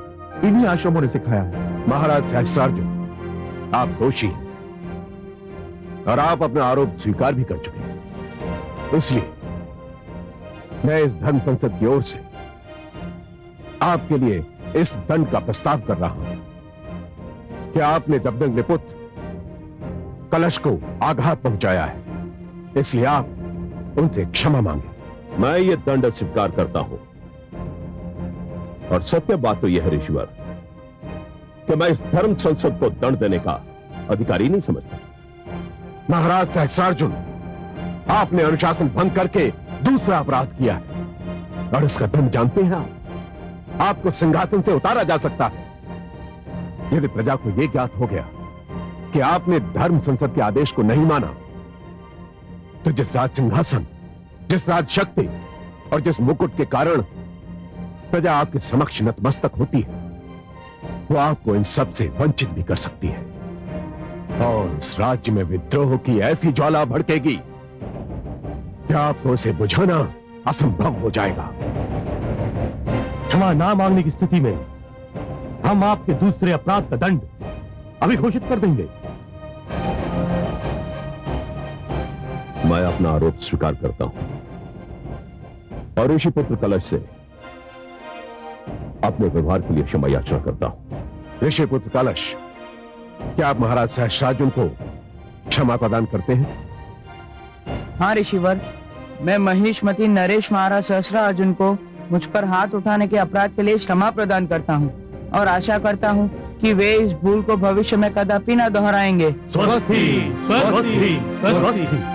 इन्हीं आश्रमों ने सिखाया है। महाराज सहस्रार्जुन, आप दोषी हैं और आप अपना आरोप स्वीकार भी कर चुके हैं। इसलिए मैं इस धर्म संसद की ओर से आपके लिए इस दंड का प्रस्ताव कर रहा हूं कि आपने जबदंग निपुत्र कलश को आघात पहुंचाया है, इसलिए आप उनसे क्षमा मांगे। मैं ये दंड स्वीकार करता हूं। और सत्य बात तो यह है ऋषिवर कि मैं इस धर्म संसद को दंड देने का अधिकारी नहीं समझता। महाराज सहस्रार्जुन, आपने अनुशासन भंग करके दूसरा अपराध किया है और इसका दंड जानते हैं आप? आपको सिंहासन से उतारा जा सकता है। यदि प्रजा को यह ज्ञात हो गया कि आपने धर्म संसद के आदेश को नहीं माना, तो जिस राज सिंहासन, जिस राज शक्ति और जिस मुकुट के कारण प्रजा आपके समक्ष नतमस्तक होती है, वो आपको इन सब से वंचित भी कर सकती है। और इस राज्य में विद्रोह की ऐसी ज्वाला भड़केगी कि आपको उसे बुझाना असंभव हो जाएगा। क्षमा ना मांगने की स्थिति में हम आपके दूसरे अपराध का दंड अभी घोषित कर देंगे। मैं अपना आरोप स्वीकार करता हूं और ऋषिपुत्र कलश से अपने व्यवहार के लिए क्षमा याचना करता हूं। ऋषिपुत्र कलश, क्या आप महाराज सहस्रार्जुन को क्षमा प्रदान करते हैं? हाँ ऋषिवर, मैं महिष्मती नरेश महाराज सहस्रार्जुन को मुझ पर हाथ उठाने के अपराध के लिए क्षमा प्रदान करता हूँ और आशा करता हूँ कि वे इस भूल को भविष्य में कदापि न दोहराएंगे। स्वस्ति, स्वस्ति, स्वस्ति।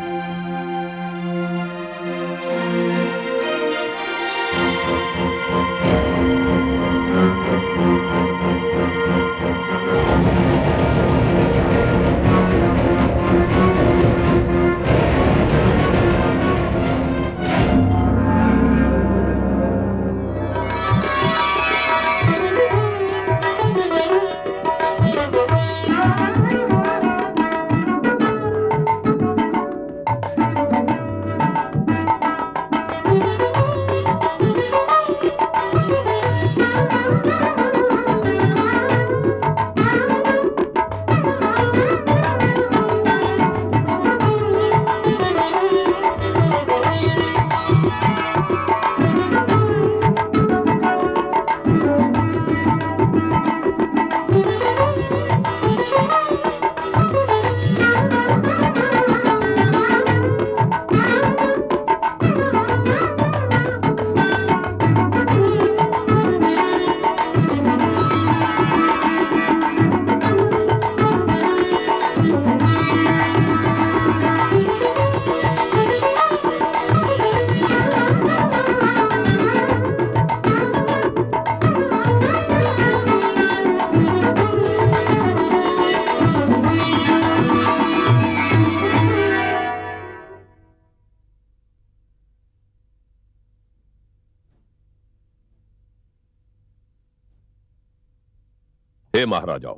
हे महाराजाओं,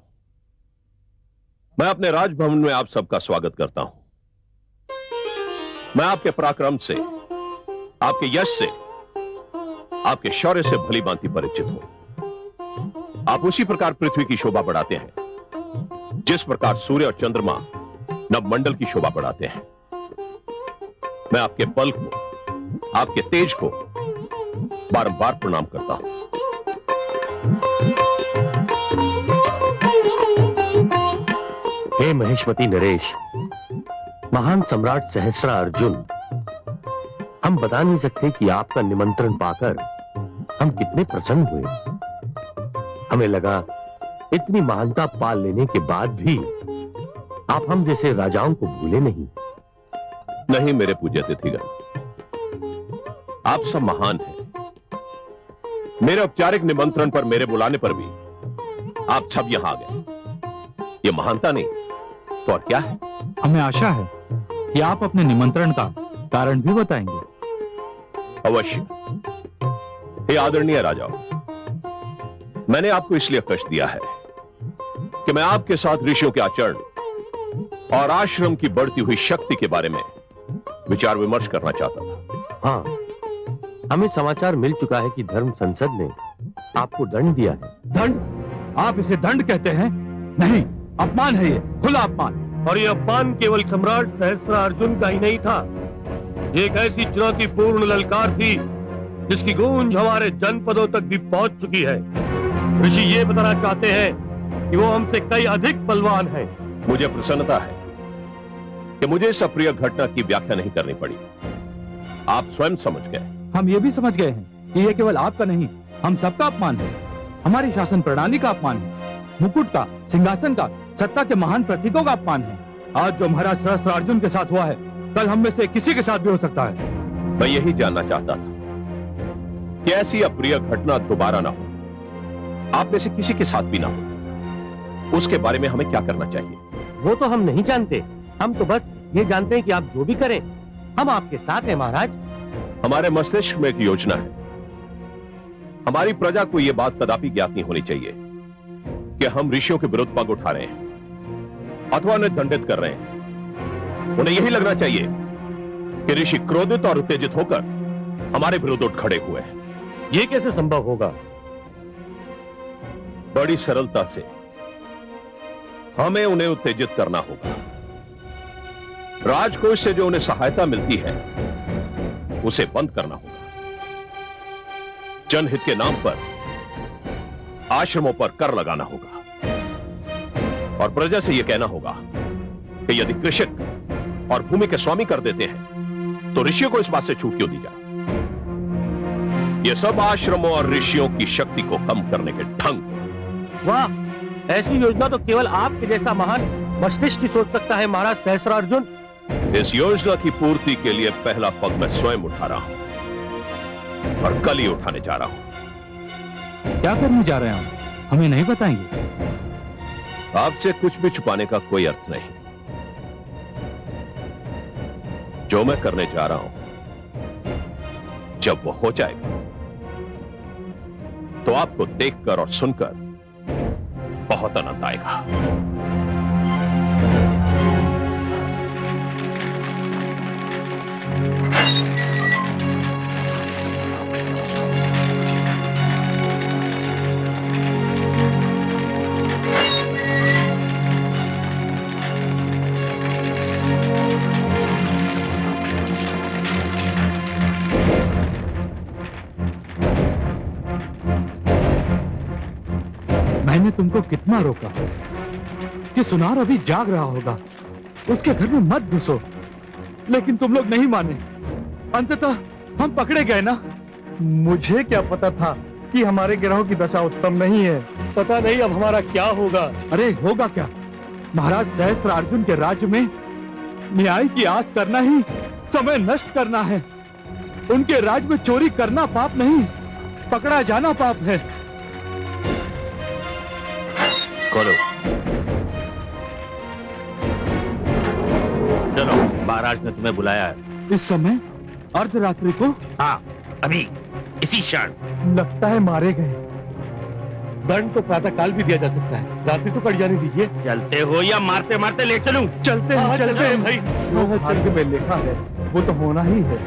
मैं अपने राजभवन में आप सबका स्वागत करता हूं। मैं आपके पराक्रम से, आपके यश से, आपके शौर्य से भली भांति परिचित हूं। आप उसी प्रकार पृथ्वी की शोभा बढ़ाते हैं जिस प्रकार सूर्य और चंद्रमा नवमंडल की शोभा बढ़ाते हैं। मैं आपके बल को, आपके तेज को बारंबार प्रणाम करता हूं। हे महेशमती नरेश, महान सम्राट सहस्रा अर्जुन, हम बता नहीं सकते कि आपका निमंत्रण पाकर हम कितने प्रसन्न हुए। हमें लगा इतनी महानता पाल लेने के बाद भी आप हम जैसे राजाओं को भूले नहीं। नहीं मेरे पूज्य अतिथिगण, आप सब महान हैं। मेरे औपचारिक निमंत्रण पर, मेरे बुलाने पर भी आप सब यहां आ गए। ये महानता नहीं तो और क्या है? हमें आशा है कि आप अपने निमंत्रण का कारण भी बताएंगे। अवश्य। हे आदरणीय राजाओं, मैंने आपको इसलिए कष्ट दिया है कि मैं आपके साथ ऋषियों के आचरण और आश्रम की बढ़ती हुई शक्ति के बारे में विचार विमर्श करना चाहता था। हाँ, हमें समाचार मिल चुका है कि धर्म संसद ने आपको दंड दिया है। दंड? आप इसे दंड कहते हैं? नहीं, अपमान है ये, खुला अपमान। और ये अपमान केवल सम्राट सहस्रा अर्जुन का ही नहीं था, एक ऐसी चुनौतीपूर्ण ललकार थी जिसकी गूंज हमारे जनपदों तक भी पहुंच चुकी है। ऋषि ये बताना चाहते हैं कि वो हमसे कई अधिक बलवान हैं। मुझे प्रसन्नता है कि मुझे इस अप्रिय घटना की व्याख्या नहीं करनी पड़ी। आप स्वयं समझ गए। हम ये भी समझ गए हैं कि ये केवल आपका नहीं, हम सबका अपमान है। हमारी शासन प्रणाली का अपमान है, मुकुट का, सिंहासन का, सत्ता के महान प्रतीकों का अपमान है। आज जो महाराज सहस्रा अर्जुन के साथ हुआ है, कल हम में से किसी के साथ भी हो सकता है। मैं यही जानना चाहता था कि ऐसी अप्रिय घटना दोबारा ना हो, आप में से किसी के साथ भी ना हो। उसके बारे में हमें क्या करना चाहिए? वो तो हम नहीं जानते, हम तो बस ये जानते हैं कि आप जो भी करें हम आपके साथ हैं महाराज। हमारे मस्तिष्क में एक योजना है। हमारी प्रजा को यह बात कदापि ज्ञात नहीं होनी चाहिए कि हम ऋषियों के विरुद्ध पग उठा रहे हैं अथवा उन्हें दंडित कर रहे हैं। उन्हें यही लगना चाहिए कि ऋषि क्रोधित और उत्तेजित होकर हमारे विरुद्ध उठ खड़े हुए हैं। ये कैसे संभव होगा? बड़ी सरलता से हमें उन्हें उत्तेजित करना होगा। राजकोष से जो उन्हें सहायता मिलती है उसे बंद करना होगा। जनहित के नाम पर आश्रमों पर कर लगाना होगा और प्रजा से यह कहना होगा कि यदि कृषक और भूमि के स्वामी कर देते हैं तो ऋषियों को इस बात से छूट क्यों दी जाए? यह सब आश्रमों और ऋषियों की शक्ति को कम करने के ढंग। वाह, ऐसी योजना तो केवल आपके जैसा महान मस्तिष्क ही सोच सकता है महाराज सहस्रा अर्जुन। इस योजना की पूर्ति के लिए पहला पग मैं स्वयं उठा रहा हूं और कल ही उठाने जा रहा हूं। क्या करने जा रहे हैं आप? हमें नहीं बताएंगे? आपसे कुछ भी छुपाने का कोई अर्थ नहीं। जो मैं करने जा रहा हूं, जब वो हो जाएगा तो आपको देखकर और सुनकर बहुत आनंद आएगा। मैंने तुमको कितना रोका कि सुनार अभी जाग रहा होगा, उसके घर में मत घुसो, लेकिन तुम लोग नहीं माने। अंततः हम पकड़े गए ना। मुझे क्या पता था कि हमारे गिरोह की दशा उत्तम नहीं है। पता नहीं अब हमारा क्या होगा। अरे होगा क्या? महाराज सहस्रा अर्जुन के राज्य में न्याय की आस करना ही समय नष्ट करना है। उनके राज्य में चोरी करना पाप नहीं, पकड़ा जाना पाप है। खोलो। चलो, महाराज ने तुम्हें बुलाया है। इस समय अर्धरात्रि को? हाँ, अभी इसी क्षण। लगता है मारे गए। दंड तो प्रातः काल भी दिया जा सकता है, रात्रि तो कट जाने दीजिए। चलते हो या मारते मारते ले चलूं? चलते हैं भाई। जो भाग्य में लिखा है वो तो होना ही है।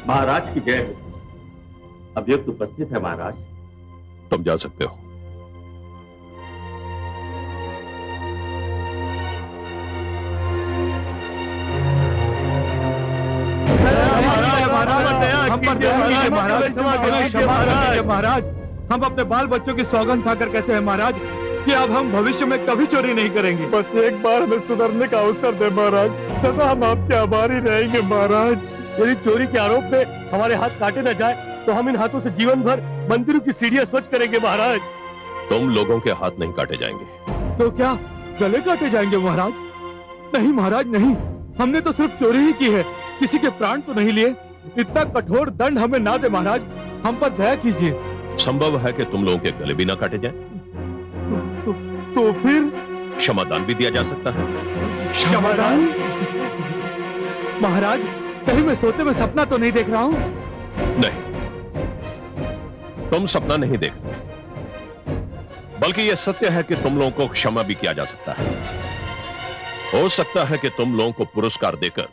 महाराज की जय हो। अभियुक्त उपस्थित है महाराज। तुम जा सकते हो। महाराज, हम अपने बाल बच्चों की सौगंध खाकर कहते हैं महाराज कि अब हम भविष्य में कभी चोरी नहीं करेंगे। बस एक बार हमें सुधरने का अवसर दे महाराज, सदा हम आपके आभारी रहेंगे महाराज। यदि चोरी के आरोप में हमारे हाथ काटे न जाए तो हम इन हाथों से जीवन भर मंदिरों की सीढ़ियां स्वच्छ करेंगे महाराज। तुम लोगों के हाथ नहीं काटे जाएंगे। तो क्या गले काटे जाएंगे महाराज? नहीं महाराज नहीं, हमने तो सिर्फ चोरी ही की है, किसी के प्राण तो नहीं लिए। इतना कठोर दंड हमें ना दे महाराज, हम पर दया कीजिए। संभव है कि तुम लोगों के गले भी ना काटे जाएं। तो फिर क्षमादान भी दिया जा सकता है। क्षमादान? महाराज, कहीं मैं सोते में सपना तो नहीं देख रहा हूँ? नहीं, तुम सपना नहीं देख रहे, बल्कि यह सत्य है कि तुम लोगों को क्षमा भी किया जा सकता है। हो सकता है कि तुम लोगों को पुरस्कार देकर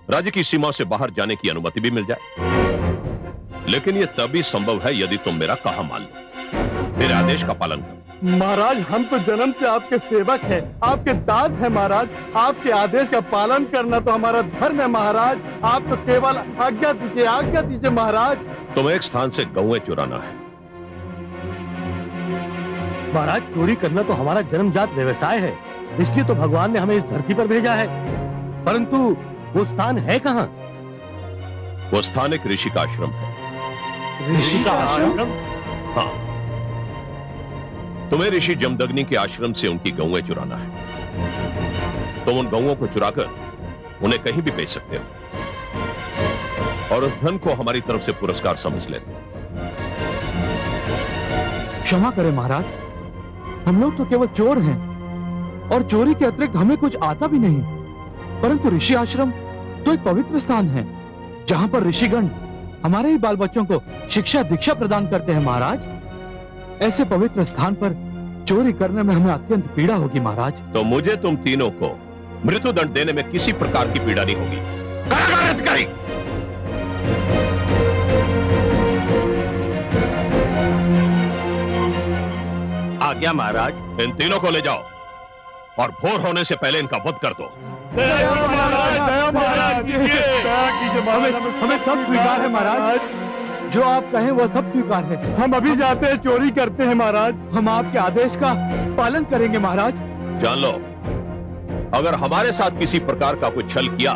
राज्य की सीमा से बाहर जाने की अनुमति भी मिल जाए, लेकिन यह तभी संभव है यदि तुम मेरा कहा मान लो, मेरे आदेश का पालन करो। महाराज, हम तो जन्म से आपके सेवक हैं, आपके दास हैं महाराज। आपके आदेश का पालन करना तो हमारा धर्म है महाराज। आप तो केवल आज्ञा दीजिए महाराज। तुम्हें एक स्थान से गौएं चुराना है। महाराज, चोरी करना तो हमारा जन्मजात व्यवसाय है, इसलिए तो भगवान ने हमें इस धरती पर भेजा है। परंतु वो स्थान है कहाँ? वो स्थान एक ऋषि का आश्रम है। ऋषि का आश्रम? हाँ, तुम्हें ऋषि जमदग्नि के आश्रम से उनकी गौएं चुराना है। तुम उन गौओं को चुराकर उन्हें कहीं भी बेच सकते हो और उस धन को हमारी तरफ से पुरस्कार समझ लेते हो। क्षमा करें महाराज, हम लोग तो केवल चोर हैं और चोरी के अतिरिक्त हमें कुछ आता भी नहीं। परंतु ऋषि आश्रम तो एक पवित्र स्थान है, जहां पर ऋषिगण हमारे ही बाल बच्चों को शिक्षा दीक्षा प्रदान करते हैं महाराज। ऐसे पवित्र स्थान पर चोरी करने में हमें अत्यंत पीड़ा होगी महाराज। तो मुझे तुम तीनों को मृत्युदंड देने में किसी प्रकार की पीड़ा नहीं होगी। कारागार अधिकारी, आज्ञा महाराज। इन तीनों को ले जाओ और भोर होने से पहले इनका वध कर दो। हमें सब स्वीकार है महाराज, जो आप कहें वह सब स्वीकार है। हम अभी जाते हैं, चोरी करते हैं महाराज। हम आपके आदेश का पालन करेंगे महाराज। जान लो, अगर हमारे साथ किसी प्रकार का कोई छल किया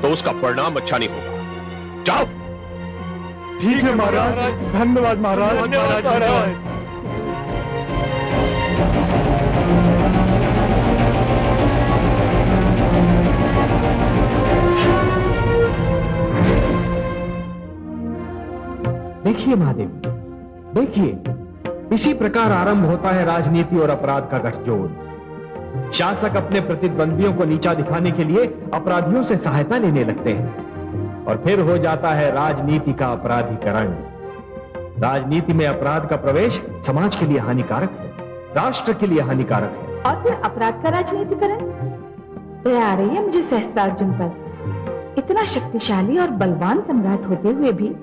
तो उसका परिणाम अच्छा नहीं होगा। जाओ। ठीक है महाराज, धन्यवाद महाराज। देखिए महादेव, देखिए, इसी प्रकार आरंभ होता है राजनीति और अपराध का गठजोड़। शासक अपने प्रतिद्वंदियों को नीचा दिखाने के लिए अपराधियों से सहायता लेने लगते हैं और फिर हो जाता है राजनीति का अपराधीकरण। राजनीति में अपराध का प्रवेश समाज के लिए हानिकारक है, राष्ट्र के लिए हानिकारक है। और फिर अपराध का राजनीतिकरण? दया आ रही है मुझे सहस्त्रार्जुन पर। इतना शक्तिशाली और बलवान सम्राट होते हुए भी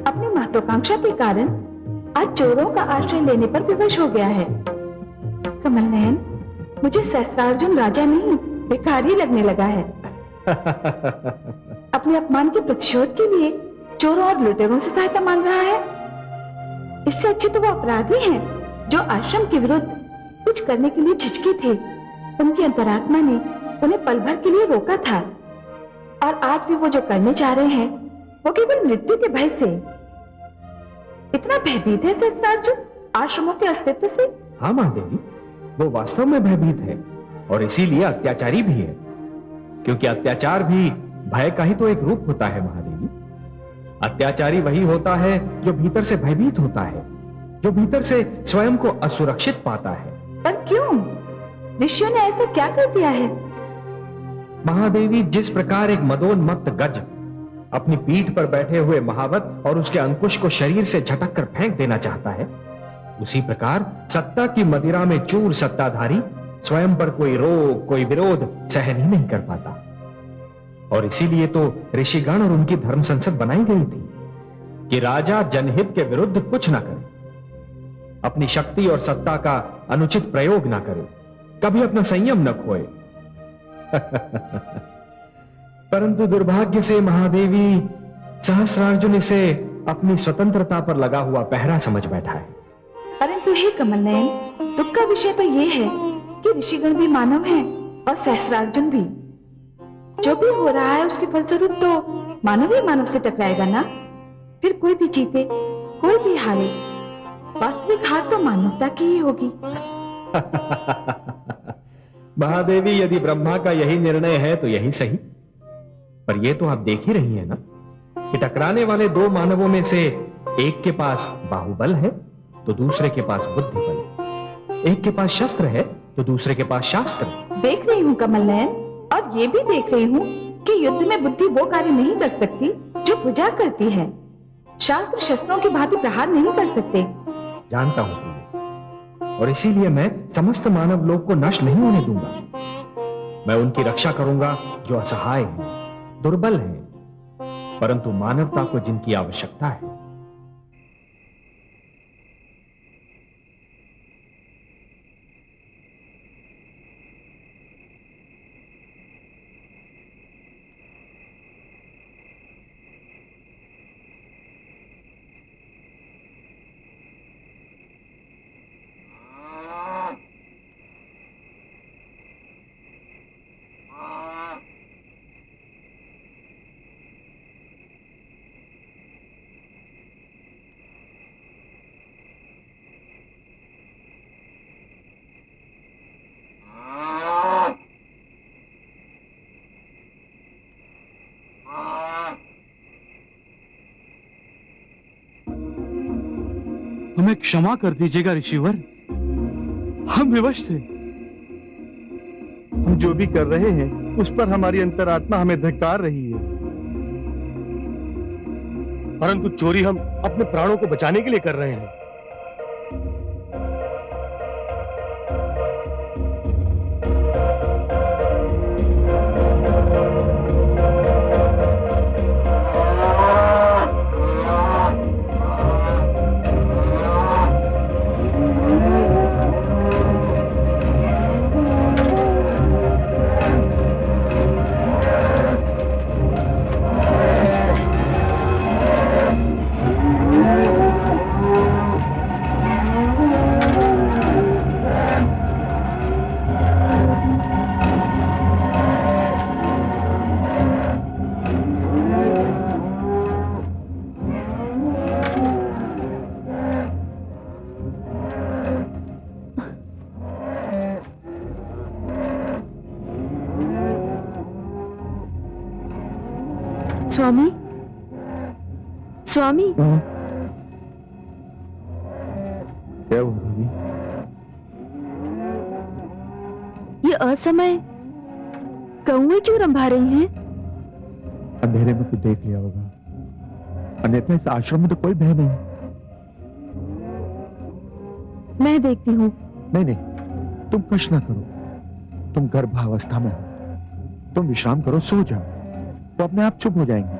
अपनी महत्वाकांक्षा के कारण आज चोरों का आश्रय लेने पर विवश हो गया है। कमल नयन, मुझे सहस्त्रार्जुन राजा नहीं भिखारी लगने लगा है। अपने अपमान के प्रतिशोध के लिए चोरों और लुटेरों से सहायता मांग रहा है। इससे अच्छे तो वो अपराधी हैं जो आश्रम के विरुद्ध कुछ करने के लिए झिझके थे। उनकी अंतरात्मा ने उन्हें पल भर के लिए रोका था और आज भी वो जो करने जा रहे हैं वो केवल मृत्यु के भय से। इतना भयभीत है सहस्त्रार्जुन आश्रमों के अस्तित्व से। हाँ महादेवी, वो वास्तव में भयभीत है और इसीलिए अत्याचारी भी है, क्योंकि अत्याचार भी भय का ही तो एक रूप होता है महादेवी। अत्याचारी वही होता है जो भीतर से भयभीत होता है, जो भीतर से स्वयं को असुरक्षित पाता है। पर क्यों? ऋषियों ने ऐसा क्या कर दिया है? महादेवी, जिस प्रकार एक मदोन्मत्त गज अपनी पीठ पर बैठे हुए महावत और उसके अंकुश को शरीर से झटक कर फेंक देना चाहता है, उसी प्रकार सत्ता की मदिरा में चूर सत्ताधारी स्वयं पर कोई रोक, कोई विरोध सहन ही नहीं कर पाता। और इसीलिए तो ऋषिगण और उनकी धर्म संसद बनाई गई थी कि राजा जनहित के विरुद्ध कुछ ना करे, अपनी शक्ति और सत्ता का अनुचित प्रयोग ना करे, कभी अपना संयम न खोए। परंतु दुर्भाग्य से महादेवी, सहस्रार्जुन इसे अपनी स्वतंत्रता पर लगा हुआ पहरा समझ बैठा है। परंतु हे कमल नयन, दुख का विषय तो यह है कि ऋषिगण भी मानव हैं और सहस्रार्जुन भी। जो भी हो रहा है उसके फलस्वरूप तो मानव ही मानव से टकराएगा ना। फिर कोई भी जीते कोई भी हारे, वास्तविक हार तो मानवता की ही होगी। महादेवी, यदि ब्रह्मा का यही निर्णय है तो यही सही। पर यह तो आप देख ही रही हैं ना कि टकराने वाले दो मानवों में से एक के पास बाहुबल है तो दूसरे के पास बुद्धि बल, एक के पास शस्त्र है तो दूसरे के पास शास्त्र। देख रही हूँ कमल नयन, और ये भी देख रही हूँ कि युद्ध में बुद्धि वो कार्य नहीं कर सकती जो भुजा करती है। शास्त्र शस्त्रों की भांति प्रहार नहीं कर सकते। जानता हूं प्रिय, और इसीलिए मैं समस्त मानव लोक को नष्ट नहीं होने दूंगा। मैं उनकी रक्षा करूंगा जो असहाय हैं, दुर्बल हैं, परंतु मानवता को जिनकी आवश्यकता है। हमें क्षमा कर दीजिएगा ऋषिवर, हम विवश थे। हम जो भी कर रहे हैं उस पर हमारी अंतरात्मा हमें धिक्कार रही है। परंतु चोरी हम अपने प्राणों को बचाने के लिए कर रहे हैं। स्वामी, स्वामी, क्या हुआ देवी? ये असमय कौवे क्यों रंभा रही हैं? अंधेरे में कुछ देख लिया होगा, अन्यथा इस आश्रम में तो कोई भय नहीं। मैं देखती हूँ। नहीं नहीं, तुम कष्ट ना करो, तुम गर्भावस्था में हो, तुम विश्राम करो, सो जाओ, तो अपने आप चुप हो जाएंगे।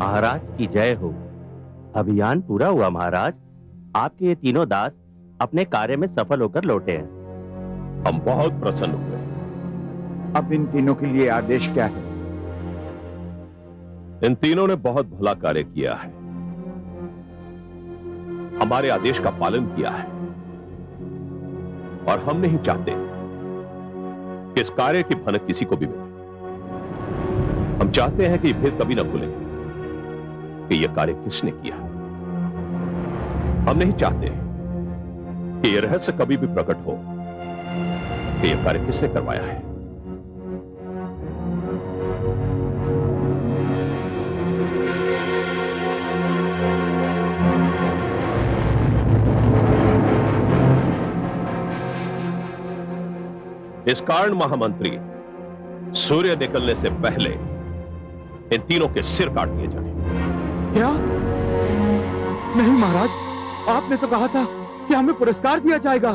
महाराज की जय हो। अभियान पूरा हुआ महाराज। आपके ये तीनों दास अपने कार्य में सफल होकर लौटे हैं। हम बहुत प्रसन्न हुए। अब इन तीनों के लिए आदेश क्या है? इन तीनों ने बहुत भला कार्य किया है, हमारे आदेश का पालन किया है, और हम नहीं चाहते कि इस कार्य की भनक किसी को भी मिले। हम चाहते हैं कि ये भेद कभी न खुले कि यह कार्य किसने किया। हम नहीं चाहते कि यह रहस्य कभी भी प्रकट हो कि यह कार्य किसने करवाया है। इस कारण महामंत्री, सूर्य निकलने से पहले इन तीनों के सिर काट दिए जाए। क्या? नहीं महाराज, आपने तो कहा था कि हमें पुरस्कार दिया जाएगा।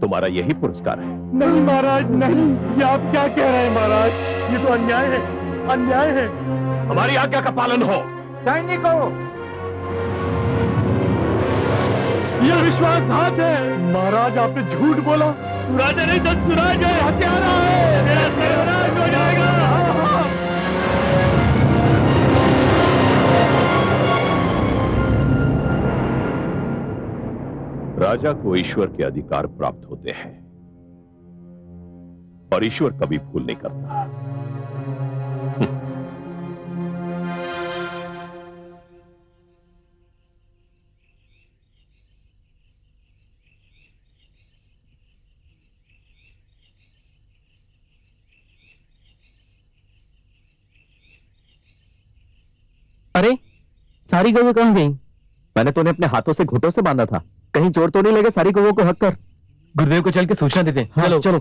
तुम्हारा यही पुरस्कार है। नहीं महाराज, नहीं। ये आप क्या कह रहे हैं महाराज? ये तो अन्याय है, अन्याय है। हमारी आज्ञा का पालन हो। सैनिकों, यह विश्वासघात है। महाराज, आपने झूठ बोला। राजा नहीं तो सुराज है, हत्यारा है। मेरा सर्वनाश हो जाएगा। राजा को ईश्वर के अधिकार प्राप्त होते हैं, और ईश्वर कभी भूल नहीं करता। अरे, सारी गौएं कहां गई? मैंने तो उन्हें अपने हाथों से घुटों से बांधा था। कहीं चोर तो नहीं लगे सारी गौओं को हक कर। गुरुदेव को चल के सूचना देते हैं। चलो चलो।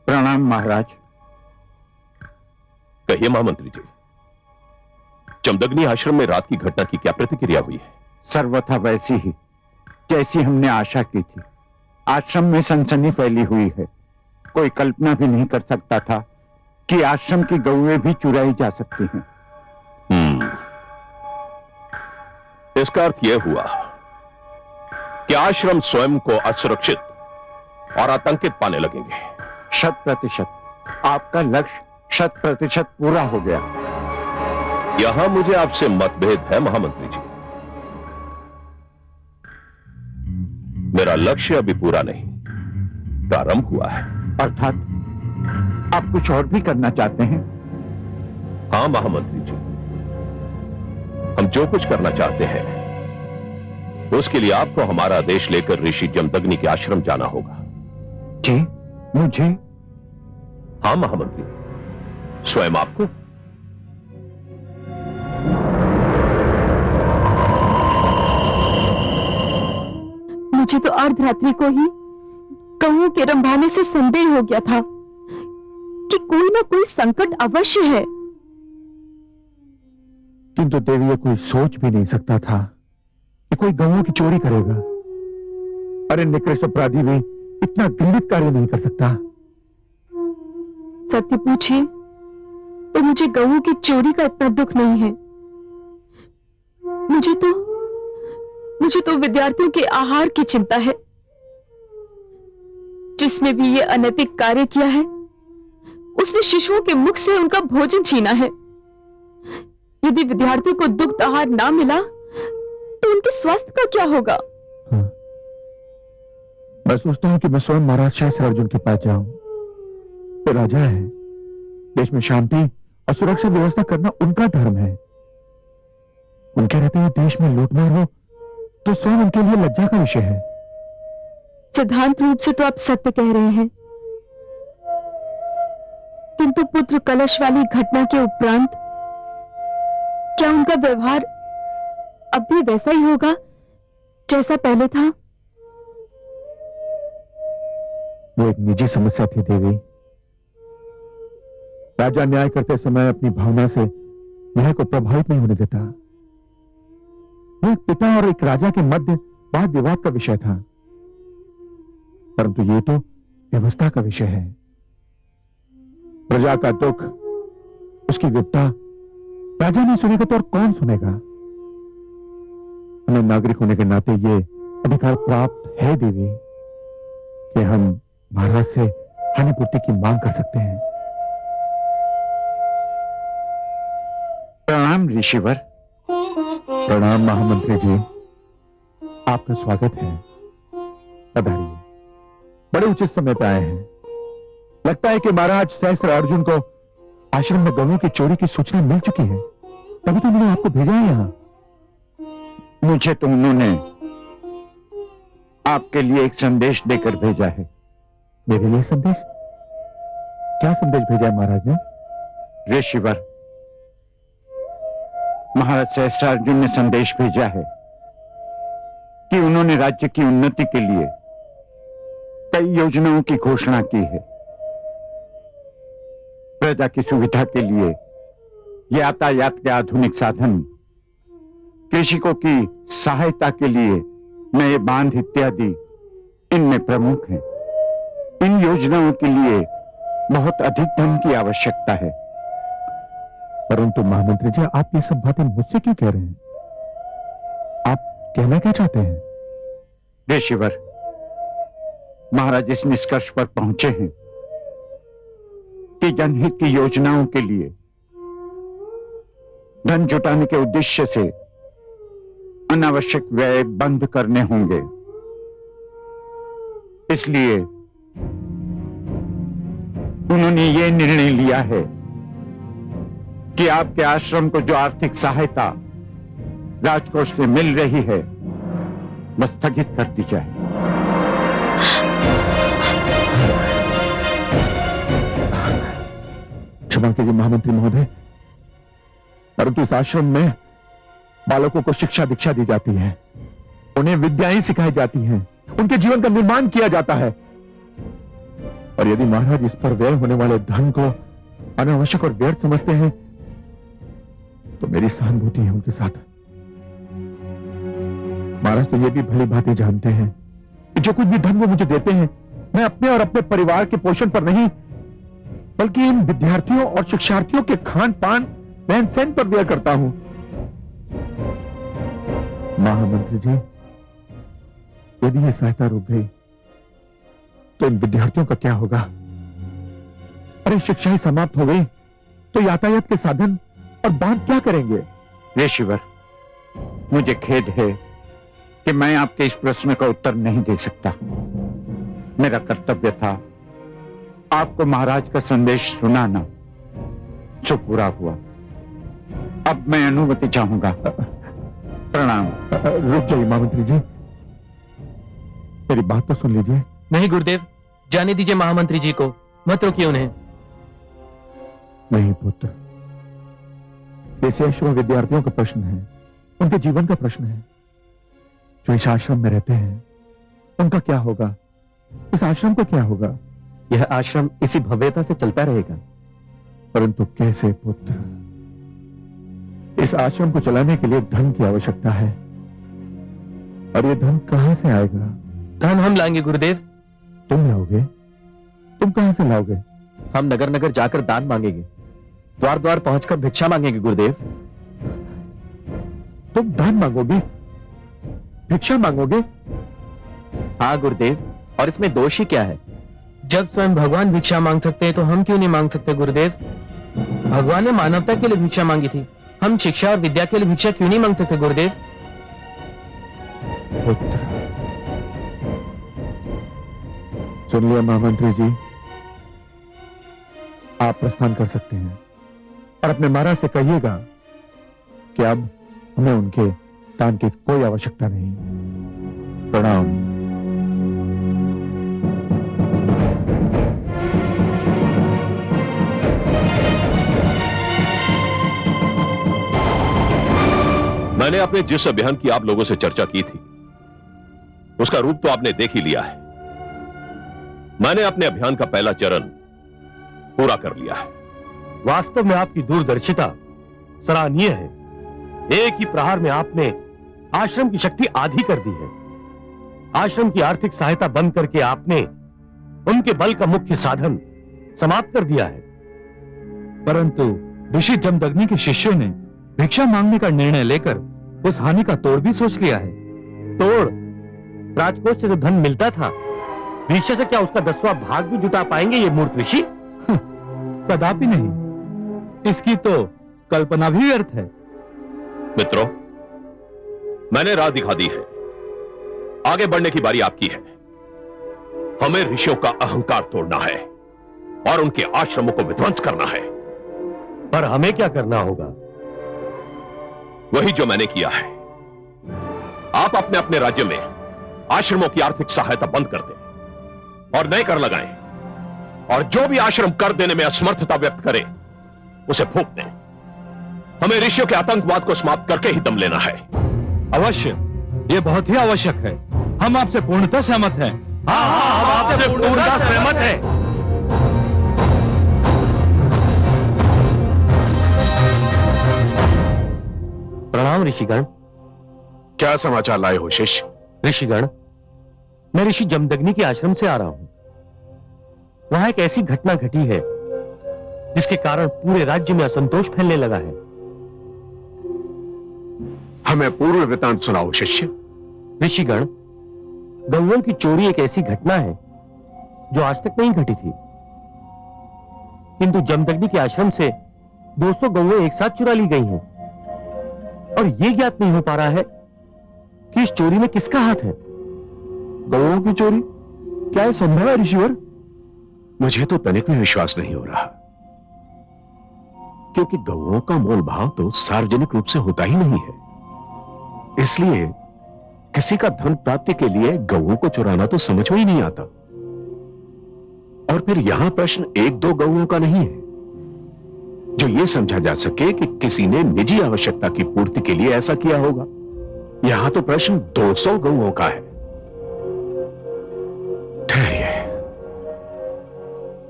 प्रणाम महाराज। कहिए महामंत्री जी, जमदग्नि आश्रम में रात की घटना की क्या प्रतिक्रिया हुई है? सर्वथा वैसी ही जैसी हमने आशा की थी। आश्रम में सनसनी फैली हुई है। कोई कल्पना भी नहीं कर सकता था कि आश्रम की गौएं भी चुराई जा सकती हैं। इसका अर्थ यह हुआ कि आश्रम स्वयं को असुरक्षित और आतंकित पाने लगेंगे। 100%। आपका लक्ष्य 100% पूरा हो गया। यहां मुझे आपसे मतभेद है महामंत्री जी। मेरा लक्ष्य अभी पूरा नहीं, प्रारंभ हुआ है। अर्थात आप कुछ और भी करना चाहते हैं? हां महामंत्री जी, हम जो कुछ करना चाहते हैं उसके लिए आपको हमारा आदेश लेकर ऋषि जमदग्नि के आश्रम जाना होगा। जी, मुझे? हां महामंत्री, स्वयं आपको। मुझे तो अर्धरात्रि को ही गौओं के रंभाने से संदेह हो गया था कि कोई ना कोई संकट अवश्य है। किंतु देवी, ये कोई सोच भी नहीं सकता था कि कोई गौओं की चोरी करेगा। अरे निकृष्ट अपराधी भी इतना घृणित कार्य नहीं कर सकता। सत्य पूछिए तो मुझे गौओं की चोरी का इतना दुख नहीं है। मुझे तो विद्यार्थियों के आहार की चिंता है। जिसने भी ये अनैतिक कार्य किया है उसने शिशुओं के मुख से उनका भोजन छीना है। यदि विद्यार्थियों को दुग्ध आहार ना मिला तो उनके स्वास्थ्य का क्या होगा? मैं सोचता हूं कि मैं स्वयं महाराज सहस्त्र अर्जुन के पास जाऊं। तो राजा है, देश में शांति और सुरक्षा व्यवस्था करना उनका धर्म है। उनके रहते हुए देश में लूटमार हो तो स्वयं उनके लिए लज्जा का विषय है। सिद्धांत रूप से तो आप सत्य कह रहे हैं, किंतु पुत्र कलश वाली घटना के उपरांत क्या उनका व्यवहार अब भी वैसा ही होगा जैसा पहले था? वो एक निजी समस्या थी देवी। राजा न्याय करते समय अपनी भावना से न्याय को प्रभावित नहीं होने देता। वो एक पिता और एक राजा के मध्य वाद विवाद का विषय था, परंतु ये तो व्यवस्था का विषय है। प्रजा का दुख, उसकी विपदा राजा नहीं सुनेगा तो और कौन सुनेगा? हमें नागरिक होने के नाते ये अधिकार प्राप्त है देवी कि हम महाराज से हानिपूर्ति की मांग कर सकते हैं। प्रणाम ऋषिवर। प्रणाम महामंत्री जी, आपका स्वागत है। पधारिए। बड़े उचित समय पर आए हैं। लगता है कि महाराज सहस्त्र अर्जुन को आश्रम में गौओं की चोरी की सूचना मिल चुकी है, तभी तो मैंने आपको भेजा है यहां। मुझे तो उन्होंने आपके लिए एक संदेश देकर भेजा है। मेरे लिए संदेश? क्या संदेश भेजा है महाराज ने? ऋषिवर, महाराज सहस्त्रार्जुन ने संदेश भेजा है कि उन्होंने राज्य की उन्नति के लिए कई योजनाओं की घोषणा की है। प्रजा की सुविधा के लिए यातायात के आधुनिक साधन, कृषकों की सहायता के लिए नए बांध इत्यादि इनमें प्रमुख हैं। इन योजनाओं के लिए बहुत अधिक धन की आवश्यकता है। परंतु महामंत्री जी, आप ये सब बातें मुझसे क्यों कह रहे हैं? आप कहना क्या चाहते हैं? ऋषिवर, महाराज इस निष्कर्ष पर पहुंचे हैं कि जनहित की योजनाओं के लिए धन जुटाने के उद्देश्य से अनावश्यक व्यय बंद करने होंगे। इसलिए उन्होंने ये निर्णय लिया है कि आपके आश्रम को जो आर्थिक सहायता राजकोष से मिल रही है वह स्थगित कर दी जाए। क्षमा कीजिए महामंत्री महोदय, परंतु इस आश्रम में बालकों को शिक्षा दीक्षा दी जाती है, उन्हें विद्याएं सिखाई जाती हैं, उनके जीवन का निर्माण किया जाता है। और यदि महाराज इस पर व्यय होने वाले धन को अनावश्यक और व्यर्थ समझते हैं तो मेरी सहानुभूति है उनके साथ। महाराज तो ये भी भली भांति जानते हैं कि जो कुछ भी धन वो मुझे देते हैं, मैं अपने और अपने परिवार के पोषण पर नहीं बल्कि इन विद्यार्थियों और शिक्षार्थियों के खान पान रहन सहन पर व्यय करता हूं। महामंत्री जी, यदि ये सहायता रुक गई तो इन विद्यार्थियों का क्या होगा? अरे शिक्षा ही समाप्त हो गई तो यातायात के साधन और बांध क्या करेंगे? ऋषिवर, मुझे खेद है कि मैं आपके इस प्रश्न का उत्तर नहीं दे सकता। मेरा कर्तव्य था आपको महाराज का संदेश सुनाना, सो पूरा हुआ। अब मैं अनुमति चाहूंगा। प्रणाम। रुक जाइए महामंत्री जी, मेरी बात तो सुन लीजिए। नहीं गुरुदेव, जाने दीजिए महामंत्री जी को, मत रोकिए उन्हें। नहीं पुत्र, ये शेष विद्यार्थियों का प्रश्न है, उनके जीवन का प्रश्न है। जो इस आश्रम में रहते हैं उनका क्या होगा? इस आश्रम का क्या होगा? यह आश्रम इसी भव्यता से चलता रहेगा। परंतु कैसे पुत्र? इस आश्रम को चलाने के लिए धन की आवश्यकता है, और ये धन कहां से आएगा? धन हम लाएंगे गुरुदेव। तुम लाओगे? तुम कहां से लाओगे? हम नगर नगर जाकर दान मांगेंगे, द्वार द्वार पहुंचकर भिक्षा मांगेंगे गुरुदेव। तुम दान मांगोगे, भिक्षा मांगोगे? हाँ गुरुदेव, और इसमें दोष ही क्या है? जब स्वयं भगवान भिक्षा मांग सकते हैं तो हम क्यों नहीं मांग सकते गुरुदेव? भगवान ने मानवता के लिए भिक्षा मांगी थी, हम शिक्षा और विद्या के लिए भिक्षा क्यों नहीं मांग सकते गुरुदेव? पुत्र, सुन लिया महामंत्री जी, आप प्रस्थान कर सकते हैं और अपने महाराज से कहिएगा कि अब हमें उनके दान की कोई आवश्यकता नहीं। प्रणाम। मैंने अपने जिस अभियान की आप लोगों से चर्चा की थी उसका रूप तो आपने देख ही लिया है। मैंने अपने अभियान का पहला चरण पूरा कर लिया है। वास्तव में आपकी दूरदर्शिता सराहनीय है। एक ही प्रहार में आपने आश्रम की शक्ति आधी कर दी है। आश्रम की आर्थिक सहायता बंद करके आपने उनके बल का मुख्य साधन समाप्त कर दिया है। परंतु ऋषि जमदग्नि के शिष्यों ने भिक्षा मांगने का निर्णय लेकर उस हानि का तोड़ भी सोच लिया है। तोड़? राजकोष से जो धन मिलता था, भिक्षा से क्या उसका 10वां भाग भी जुटा पाएंगे ये मूर्ख ऋषि? कदापि नहीं। इसकी तो कल्पना भी व्यर्थ है। मित्रों, मैंने राह दिखा दी है। आगे बढ़ने की बारी आपकी है। हमें ऋषियों का अहंकार तोड़ना है और उनके आश्रमों को विध्वंस करना है। पर हमें क्या करना होगा? वही जो मैंने किया है। आप अपने अपने राज्य में आश्रमों की आर्थिक सहायता बंद कर दें और नए कर लगाएं, और जो भी आश्रम कर देने में असमर्थता व्यक्त करे उसे फूंक दें। हमें ऋषियों के आतंकवाद को समाप्त करके ही दम लेना है। अवश्य, ये बहुत ही आवश्यक है। हम आपसे पूर्णतः सहमत हैं। हाँ, हम आपसे पूर्णतः सहमत हैं। प्रणाम ऋषिगण। क्या समाचार लाए हो शिष्य? ऋषिगण, मैं ऋषि जमदग्नि के आश्रम से आ रहा हूं। वहां एक ऐसी घटना घटी है जिसके कारण पूरे राज्य में असंतोष फैलने लगा है। हमें पूर्व वृतांत सुनाओ शिष्य। ऋषिगण, गौओं की चोरी एक ऐसी घटना है जो आज तक नहीं घटी थी, किंतु जमदग्नि के आश्रम से 200 गौएं एक साथ चुरा ली गई हैं, और यह ज्ञात नहीं हो पा रहा है कि इस चोरी में किसका हाथ है। गौओं की चोरी? क्या यह संभव है ऋषिवर? मुझे तो तनिक भी विश्वास नहीं हो रहा, क्योंकि गौओं का मोल भाव तो सार्वजनिक रूप से होता ही नहीं है। इसलिए किसी का धन प्राप्ति के लिए गौओं को चुराना तो समझ में ही नहीं आता। और फिर यहां प्रश्न 1-2 गौओं का नहीं है जो यह समझा जा सके कि किसी ने निजी आवश्यकता की पूर्ति के लिए ऐसा किया होगा। यहां तो प्रश्न 200 गौओं का है। ठहरिए,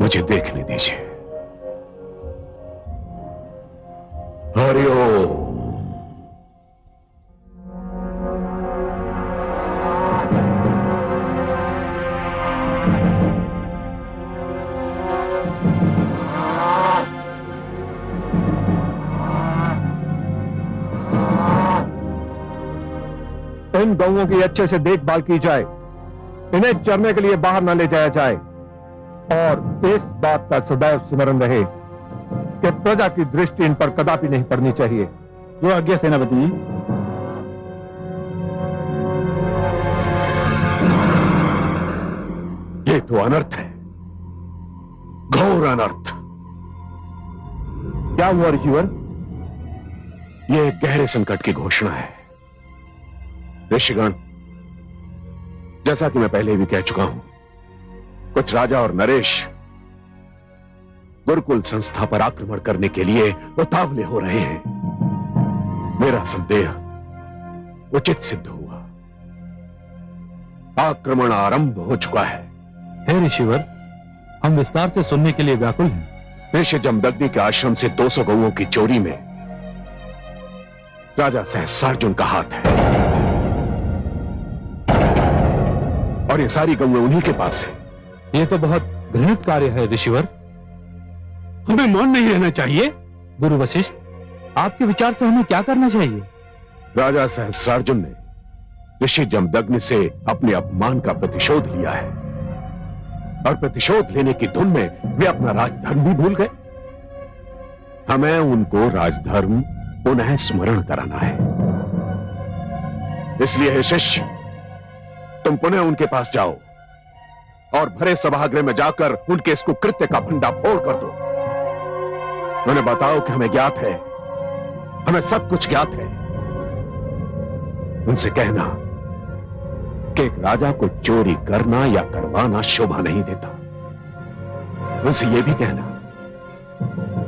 मुझे देखने दीजिए। हरिओम। इन गौओं की अच्छे से देखभाल की जाए, इन्हें चरने के लिए बाहर न ले जाया जाए, और इस बात का सदैव स्मरण रहे कि प्रजा की दृष्टि इन पर कदापि नहीं पड़नी चाहिए। जो आज्ञा सेनापति जी। ये तो अनर्थ है, घोर अनर्थ। क्या हुआ ऋषिवर? यह गहरे संकट की घोषणा है। ऋषिगण, जैसा कि मैं पहले भी कह चुका हूं, कुछ राजा और नरेश गुरुकुल संस्था पर आक्रमण करने के लिए उतावले हो रहे हैं। मेरा संदेह उचित सिद्ध हुआ। आक्रमण आरंभ हो चुका है। हे ऋषिवर, हम विस्तार से सुनने के लिए व्याकुल हैं। ऋषि जमदग्नि के आश्रम से 200 गौओं की चोरी में राजा सहस्रार्जुन का हाथ है, और ये सारी गौएं उन्हीं के पास है। ये तो बहुत घृणित कार्य है ऋषिवर। हमें मौन नहीं रहना चाहिए। गुरु वशिष्ठ, आपके विचार से हमें क्या करना चाहिए? राजा सहस्रार्जुन ने ऋषि जमदग्नि से अपने अपमान का प्रतिशोध लिया है, और प्रतिशोध लेने की धुन में वे अपना राजधर्म भी भूल गए। हमें उनको राजधर्म पुनः स्मरण कराना है। इसलिए हे शिष्य, तुम पुनः उनके पास जाओ और भरे सभागृह में जाकर उनके इस कुकृत्य का भंडाफोड़ कर दो। उन्हें बताओ कि हमें ज्ञात है, हमें सब कुछ ज्ञात है। उनसे कहना कि एक राजा को चोरी करना या करवाना शोभा नहीं देता। उनसे यह भी कहना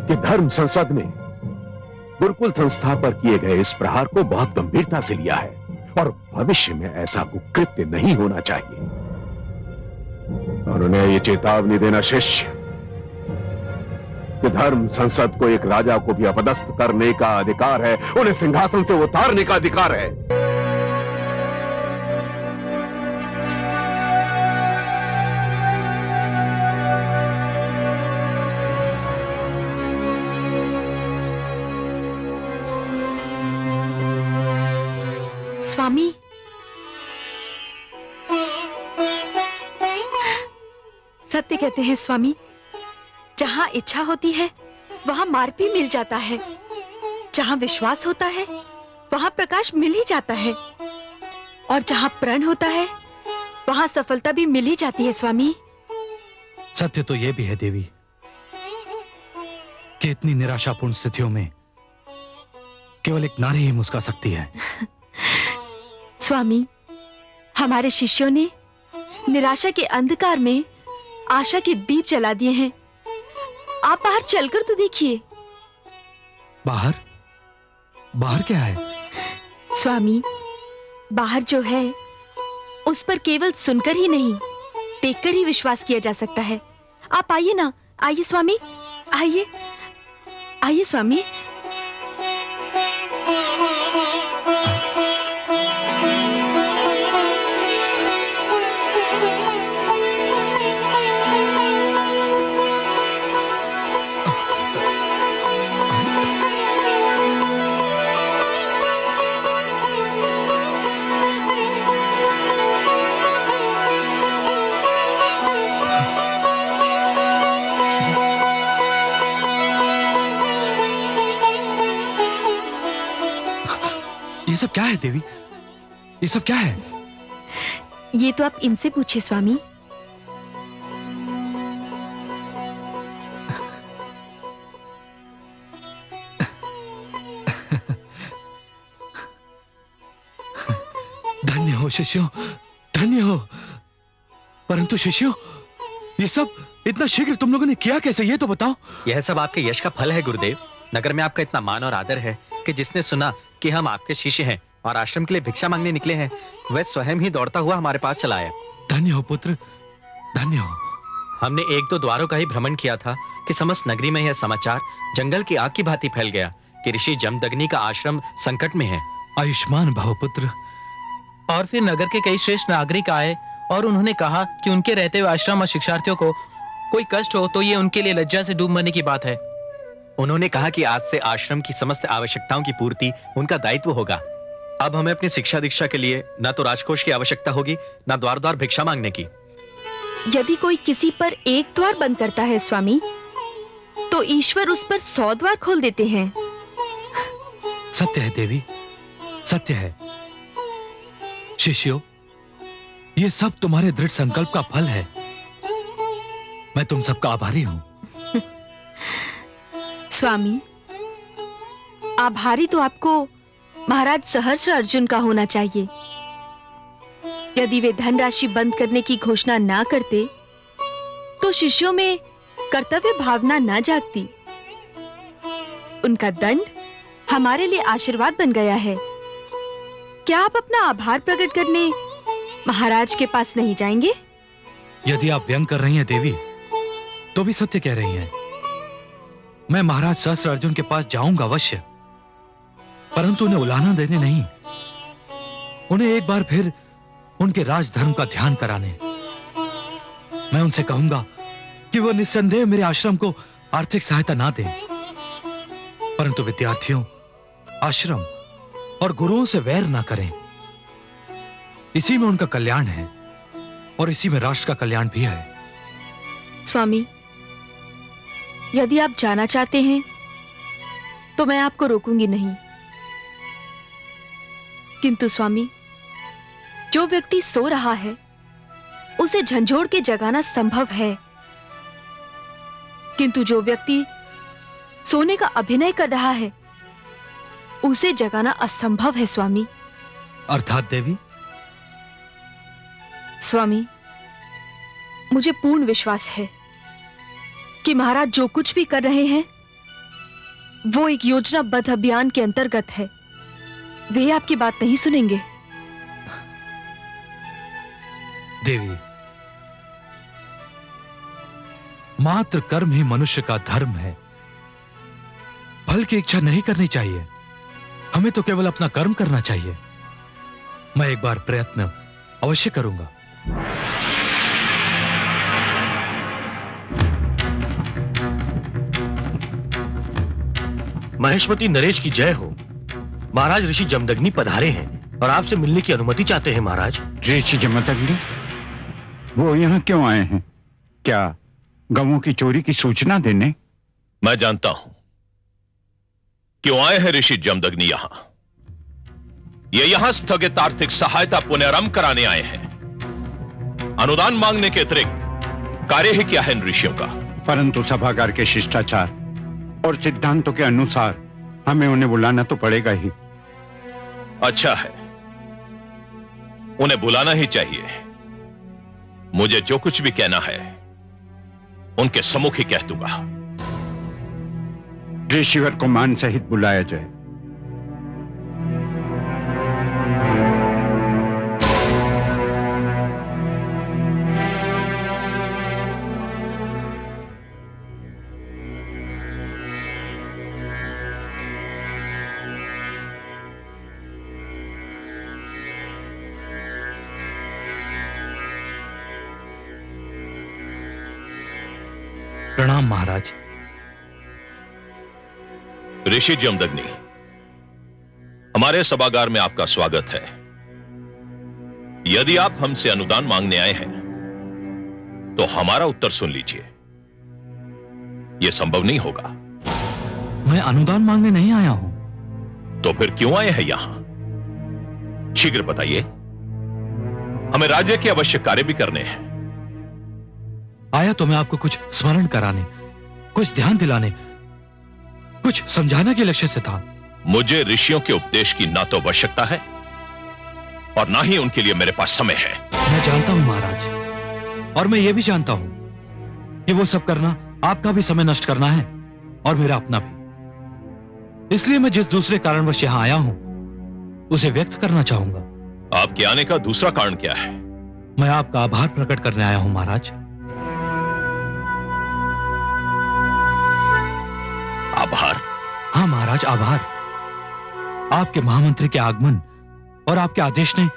कि धर्म संसद ने गुरुकुल संस्था पर किए गए इस प्रहार को बहुत गंभीरता से लिया है, और भविष्य में ऐसा कुकृत्य नहीं होना चाहिए। और उन्हें ये चेतावनी देना शिष्य कि धर्म संसद को एक राजा को भी अपदस्थ करने का अधिकार है, उन्हें सिंहासन से उतारने का अधिकार है। स्वामी, सत्य कहते हैं स्वामी, जहां इच्छा होती है वहां मार्ग भी मिल जाता है, जहां विश्वास होता है वहां प्रकाश मिल ही जाता है, और जहां प्रण होता है वहां सफलता भी मिल ही जाती है स्वामी। सत्य तो यह भी है देवी कि इतनी निराशापूर्ण स्थितियों में केवल एक नारी ही मुस्कुरा सकती है। स्वामी, हमारे शिष्यों ने निराशा के अंधकार में आशा के दीप जला दिए हैं। आप बाहर चलकर तो देखिए। बाहर? बाहर क्या है? स्वामी, बाहर जो है उस पर केवल सुनकर ही नहीं, देखकर ही विश्वास किया जा सकता है। आप आइए ना, आइए स्वामी, आइए, आइए स्वामी। ये सब क्या है देवी? ये सब क्या है? ये तो आप इनसे पूछिए स्वामी। धन्य हो शिष्यों, धन्य हो। परंतु शिष्यों, ये सब इतना शीघ्र तुम लोगों ने किया कैसे, ये तो बताओ। यह सब आपके यश का फल है गुरुदेव। नगर में आपका इतना मान और आदर है कि जिसने सुना कि हम आपके शिष्य हैं और आश्रम के लिए भिक्षा मांगने निकले हैं, वह स्वयं ही दौड़ता हुआ हमारे पास चला आया। धन्य हो पुत्र, धन्य हो। हमने एक दो द्वारों का ही भ्रमण किया था कि समस्त नगरी में यह समाचार जंगल की आग की भांति फैल गया कि ऋषि जमदग्नि का आश्रम संकट में है। आयुष्मान भव पुत्र। और फिर नगर के कई श्रेष्ठ नागरिक आए और उन्होंने कहा कि उनके रहते हुए आश्रम और शिक्षार्थियों को कोई कष्ट हो तो ये उनके लिए लज्जा से डूब मरने की बात है। उन्होंने कहा कि आज से आश्रम की समस्त आवश्यकताओं की पूर्ति उनका दायित्व होगा। अब हमें अपनी शिक्षा दीक्षा के लिए न तो राजकोष की आवश्यकता होगी, न द्वार द्वार भिक्षा मांगने की। यदि कोई किसी पर एक द्वार बंद करता है स्वामी, तो ईश्वर उस पर 100 द्वार खोल देते हैं। सत्य है देवी, सत्य है। शिष्यों, ये सब तुम्हारे दृढ़ संकल्प का फल है। मैं तुम सबका आभारी हूं। स्वामी, आभारी तो आपको महाराज सहर्ष अर्जुन का होना चाहिए। यदि वे धनराशि बंद करने की घोषणा ना करते, तो शिष्यों में कर्तव्य भावना ना जागती। उनका दंड हमारे लिए आशीर्वाद बन गया है। क्या आप अपना आभार प्रकट करने महाराज के पास नहीं जाएंगे? यदि आप व्यंग कर रही हैं देवी, तो भी सत्य कह रही हैं। मैं महाराज सहस्त्र अर्जुन के पास जाऊंगा अवश्य, परंतु उन्हें उलाहना देने नहीं, उन्हें एक बार फिर उनके राजधर्म का ध्यान कराने। मैं उनसे कहूंगा कि वो निस्संदेह मेरे आश्रम को आर्थिक सहायता ना दें, परंतु विद्यार्थियों, आश्रम और गुरुओं से वैर ना करें। इसी में उनका कल्याण है और इसी में राष्ट्र का कल्याण भी है। स्वामी, यदि आप जाना चाहते हैं तो मैं आपको रोकूंगी नहीं, किंतु स्वामी, जो व्यक्ति सो रहा है उसे झंझोड़ के जगाना संभव है, किंतु जो व्यक्ति सोने का अभिनय कर रहा है उसे जगाना असंभव है स्वामी। अर्थात देवी? स्वामी, मुझे पूर्ण विश्वास है कि महाराज जो कुछ भी कर रहे हैं वो एक योजनाबद्ध अभियान के अंतर्गत है। वे आपकी बात नहीं सुनेंगे। देवी, मात्र कर्म ही मनुष्य का धर्म है। फल की इच्छा नहीं करनी चाहिए, हमें तो केवल अपना कर्म करना चाहिए। मैं एक बार प्रयत्न अवश्य करूंगा। महेशमती नरेश की जय हो। महाराज ऋषि जमदग्नि पधारे हैं और आपसे मिलने की अनुमति चाहते हैं। महाराज ऋषि जमदग्नि वो यहाँ क्यों आए हैं? क्या गवों की चोरी की सूचना देने? मैं जानता हूं क्यों आए हैं ऋषि जमदग्नि यहां। ये यहां स्थगित आर्थिक सहायता पुनरारंभ कराने आए हैं। अनुदान मांगने के अतिरिक्त कार्य ही क्या है इन ऋषियों का? परंतु सभागार के शिष्टाचार और सिद्धांतों के अनुसार हमें उन्हें बुलाना तो पड़ेगा ही। अच्छा है, उन्हें बुलाना ही चाहिए। मुझे जो कुछ भी कहना है उनके सम्मुख ही कह दूंगा। ऋषिवर को मान सहित बुलाया जाए। प्रणाम महाराज। ऋषि जमदग्नि, हमारे सभागार में आपका स्वागत है। यदि आप हमसे अनुदान मांगने आए हैं तो हमारा उत्तर सुन लीजिए। यह संभव नहीं होगा। मैं अनुदान मांगने नहीं आया हूं। तो फिर क्यों आए हैं यहां? शीघ्र बताइए, हमें राज्य के आवश्यक कार्य भी करने हैं। आया तो मैं आपको कुछ स्मरण कराने, कुछ ध्यान दिलाने, कुछ समझाने के लक्ष्य से था। मुझे ऋषियों के उपदेश की ना तो आवश्यकता है और ना ही उनके लिए मेरे पास समय है। मैं जानता हूं महाराज, और मैं ये भी जानता हूं कि वो सब करना आपका भी समय नष्ट करना है और मेरा अपना भी। इसलिए मैं जिस दूसरे कारणवश यहां आया हूं उसे व्यक्त करना चाहूंगा। आपके आने का दूसरा कारण क्या है? मैं आपका आभार प्रकट करने आया हूं महाराज। आभार? हाँ महाराज, आभार। आपके महामंत्री के आगमन और आपके आदेश ने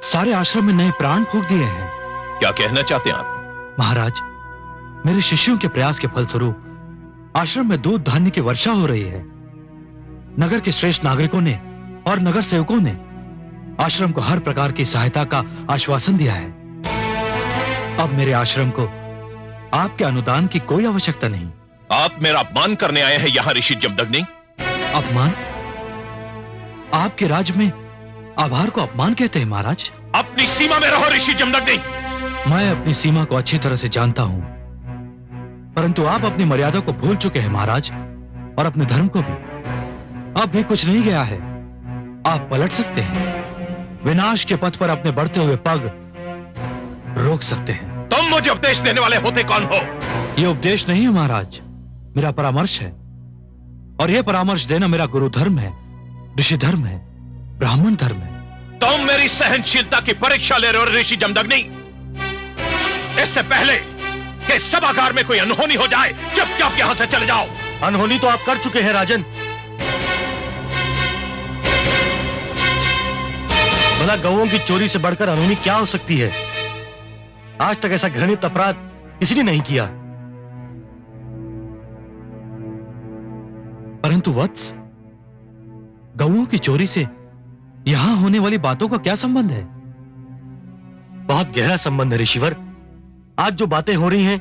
सारे आश्रम में नए प्राण फूंक दिए हैं। क्या कहना चाहते हैं आप? महाराज, मेरे शिष्यों के प्रयास के फलस्वरूप आश्रम में दूध धान्य की वर्षा हो रही है। नगर के श्रेष्ठ नागरिकों ने और नगर सेवकों ने आश्रम को हर प्रकार की सहायता का आश्वासन दिया है। अब मेरे आश्रम को आपके अनुदान की कोई आवश्यकता नहीं। आप मेरा अपमान करने आए हैं यहां ऋषि जमदग्नि? अपमान? आपके राज्य में आभार को अपमान कहते हैं महाराज। अपनी सीमा में रहो ऋषि जमदग्नि। मैं अपनी सीमा को अच्छी तरह से जानता हूं, परंतु आप अपनी मर्यादा को भूल चुके हैं महाराज, और अपने धर्म को भी। अब भी कुछ नहीं गया है। आप पलट सकते हैं, विनाश के पथ पर अपने बढ़ते हुए पग रोक सकते हैं। तुम मुझे उपदेश देने वाले होते कौन हो? यह उपदेश नहीं है महाराज, मेरा परामर्श है। और यह परामर्श देना मेरा गुरु धर्म है, ऋषि धर्म है, ब्राह्मण धर्म है। तुम मेरी सहनशीलता की परीक्षा ले रहे हो ऋषि जमदग्नि। इससे पहले कि सभागार में कोई अनहोनी हो जाए, चुपचाप यहां से चले जाओ। अनहोनी तो आप कर चुके हैं राजन। भला गौओं की चोरी से बढ़कर अनहोनी क्या हो सकती है? आज तक ऐसा घृणित अपराध किसी ने नहीं किया। परंतु वत्स, गौओं की चोरी से यहां होने वाली बातों का क्या संबंध है? बहुत गहरा संबंध है ऋषिवर। आज जो बातें हो रही हैं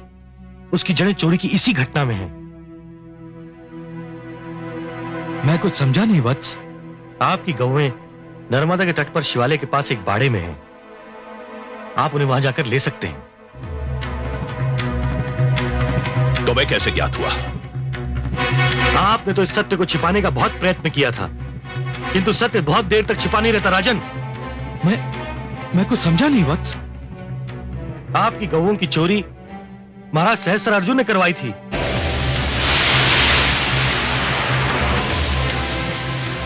उसकी जड़ें चोरी की इसी घटना में हैं। मैं कुछ समझा नहीं वत्स। आपकी गौएं नर्मदा के तट पर शिवालय के पास एक बाड़े में हैं। आप उन्हें वहां जाकर ले सकते हैं। तुम्हें कैसे ज्ञात हुआ? आपने तो इस सत्य को छिपाने का बहुत प्रयत्न किया था, किंतु सत्य बहुत देर तक छिपा नहीं रहता राजन। मैं कुछ समझा नहीं वत्स। आपकी गौओं की चोरी महाराज सहस्त्रार्जुन ने करवाई थी।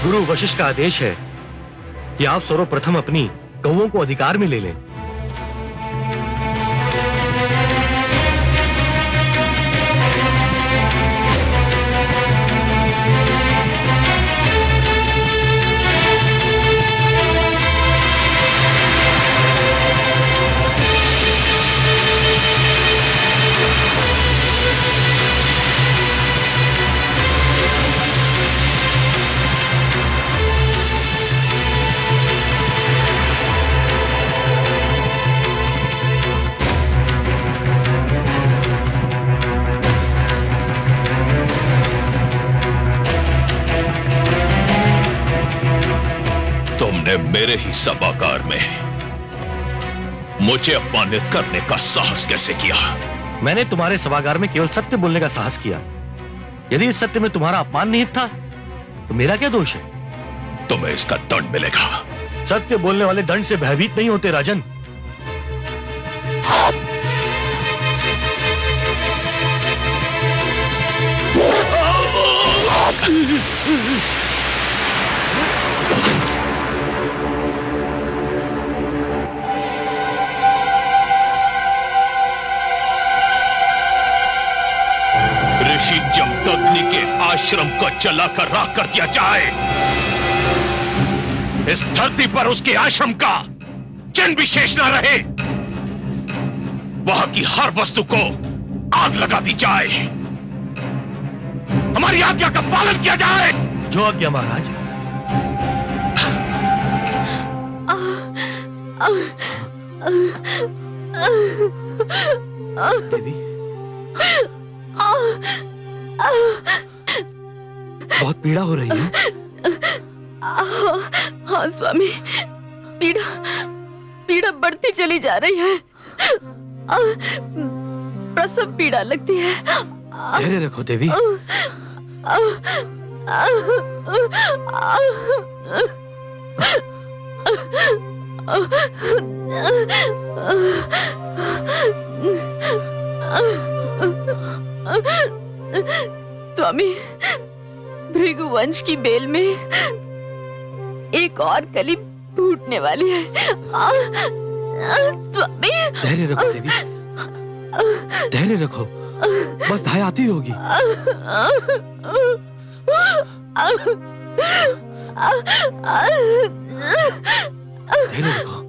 गुरु वशिष्ठ का आदेश है कि आप सर्वप्रथम अपनी गौओं को अधिकार में ले लें। मेरे ही सभागार में मुझे अपमानित करने का साहस कैसे किया? मैंने तुम्हारे सभागार में केवल सत्य बोलने का साहस किया। यदि इस सत्य में तुम्हारा अपमान निहित था तो मेरा क्या दोष है? तुम्हें इसका दंड मिलेगा। सत्य बोलने वाले दंड से भयभीत नहीं होते राजन। ऋषि जमदग्नि के आश्रम को जलाकर राख कर दिया जाए, इस धरती पर उसके आश्रम का चिन्ह विशेष न रहे, वहां की हर वस्तु को आग लगा दी जाए, हमारी आज्ञा का पालन किया जाए। जो आज्ञा महाराज। देवी, बहुत पीड़ा हो रही है। हाँ स्वामी, पीड़ा पीड़ा बढ़ती चली जा रही है। प्रसव पीड़ा लगती है। धैर्य रखो देवी। स्वामी, भृगुवंश की बेल में एक और कली फूटने वाली है। स्वामी, धैर्य रखो देवी, धैर्य रखो, बस धाय आती होगी। धैर्य रखो।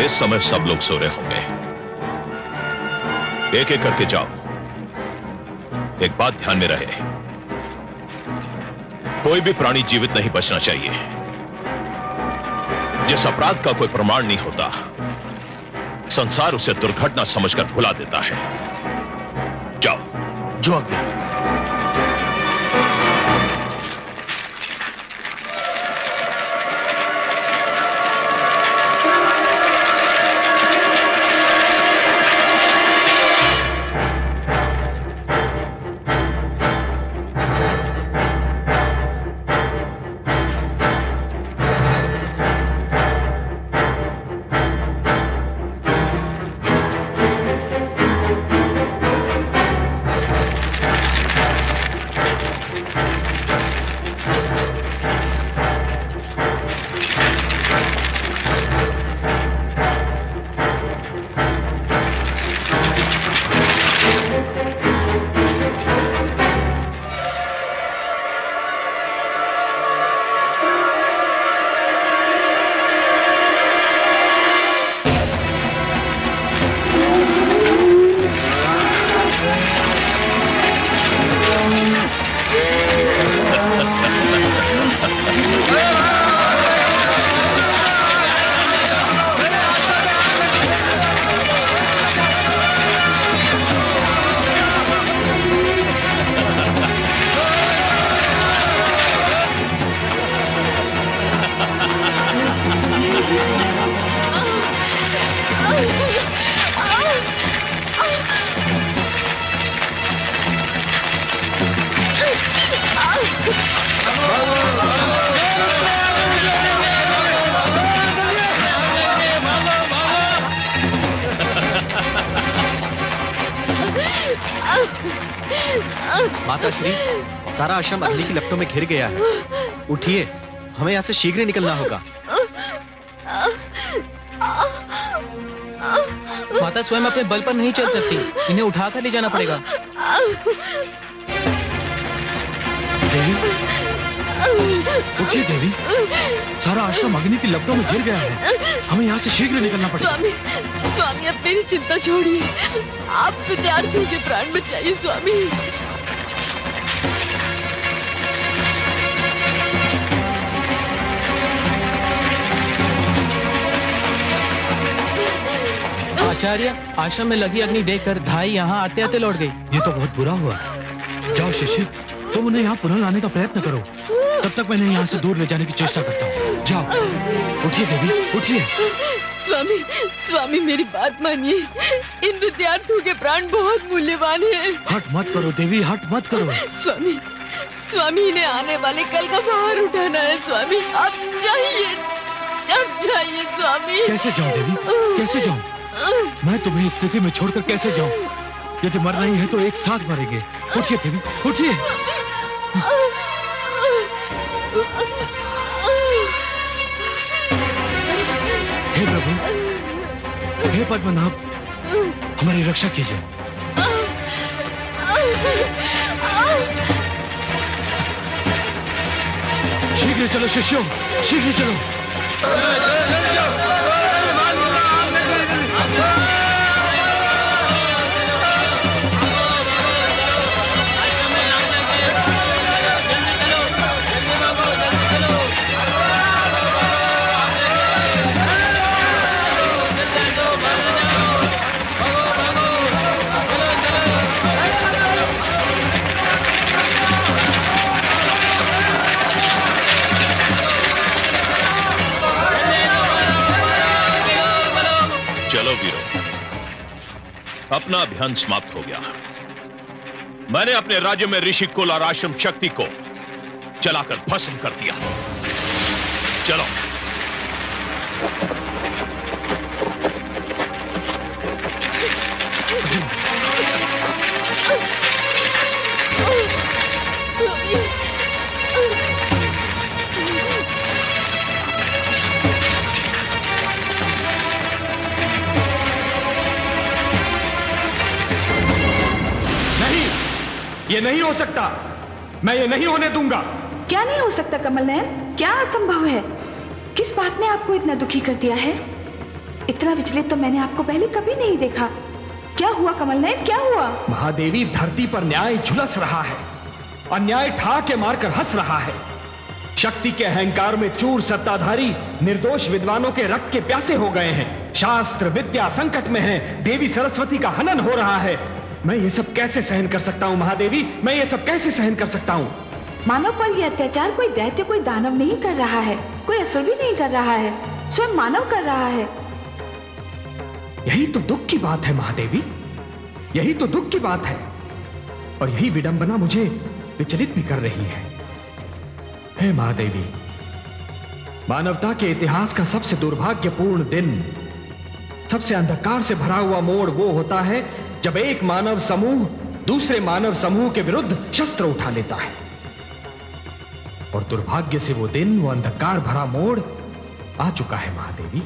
इस समय सब लोग सो रहे होंगे, एक एक करके जाओ। एक बात ध्यान में रहे, कोई भी प्राणी जीवित नहीं बचना चाहिए। जिस अपराध का कोई प्रमाण नहीं होता, संसार उसे दुर्घटना समझकर भुला देता है। जाओ। जो आज्ञा। माता श्री, सारा आश्रम अग्नि की लपटों में घिर गया है। उठिए, हमें यहाँ से शीघ्र निकलना होगा। माता स्वयं अपने बल पर नहीं चल सकती, इन्हें उठाकर ले जाना पड़ेगा। देवी, उठिए देवी, सारा आश्रम अग्नि की लपटों में घिर गया है, हमें यहाँ से शीघ्र निकलना पड़ेगा। स्वामी, स्वामी अब मेरी चिंता छोड़िए, आप विद्यार्थियों के प्राण बचाइए स्वामी। आचार्य, आश्रम में लगी अग्नि देखकर धाई यहाँ आते आते लौट गई। ये तो बहुत बुरा हुआ। जाओ शिष्य, तुम उन्हें यहाँ पुनः लाने का प्रयत्न करो, तब तक मैं इन्हें यहाँ से दूर ले जाने की चेष्टा करता हूँ। जाओ, उठिए देवी, उठिए। स्वामी, स्वामी मेरी बात मानिए, इन विद्यार्थियों के प्राण बहुत मूल्यवान हैं। हट मत करो देवी, हट मत करो। स्वामी, स्वामी इन्हें आने वाले कल का भार उठाना है स्वामी, आप जाइए, आप जाइए स्वामी। कैसे जाऊँ देवी, कैसे जाऊँ? मैं तुम्हें इस स्थिति में छोड़कर कैसे जाऊँ? यदि मरना ही है तो एक साथ मरेंगे। उठिए देवी, उठिए। हे प्रभु, हे पद्मनाभ, हमारी रक्षा कीजिए। शीघ्र चलो शिष्यों, शीघ्र चलो। चलो वीरों, अपना अभियान समाप्त हो गया। मैंने अपने राज्य में ऋषि कुल और आश्रम शक्ति को जलाकर भस्म कर दिया। चलो। ये नहीं हो सकता, मैं ये नहीं होने दूंगा। क्या नहीं हो सकता कमल नयन? क्या असंभव है? किस बात ने आपको इतना दुखी कर दिया है? इतना विचलित तो मैंने आपको पहले कभी नहीं देखा। क्या हुआ कमल नयन, क्या हुआ? महादेवी, धरती पर न्याय झुलस रहा है, अन्याय ठाके मारकर हंस रहा है। शक्ति के अहंकार में चूर सत्ताधारी निर्दोष विद्वानों के रक्त के प्यासे हो गए हैं। शास्त्र विद्या संकट में है, देवी सरस्वती का हनन हो रहा है। मैं ये सब कैसे सहन कर सकता हूँ महादेवी, मैं ये सब कैसे सहन कर सकता हूँ? मानव पर यह अत्याचार कोई दैत्य, कोई दानव नहीं कर रहा है, कोई असुर भी नहीं कर रहा है, स्वयं मानव कर रहा है। यही तो दुख की बात है महादेवी, यही तो दुख की बात है, और यही विडंबना मुझे विचलित भी कर रही है। हे महादेवी, मानवता के इतिहास का सबसे दुर्भाग्यपूर्ण दिन, सबसे अंधकार से भरा हुआ मोड़ वो होता है जब एक मानव समूह दूसरे मानव समूह के विरुद्ध शस्त्र उठा लेता है। और दुर्भाग्य से वो दिन, वो अंधकार भरा मोड़ आ चुका है महादेवी।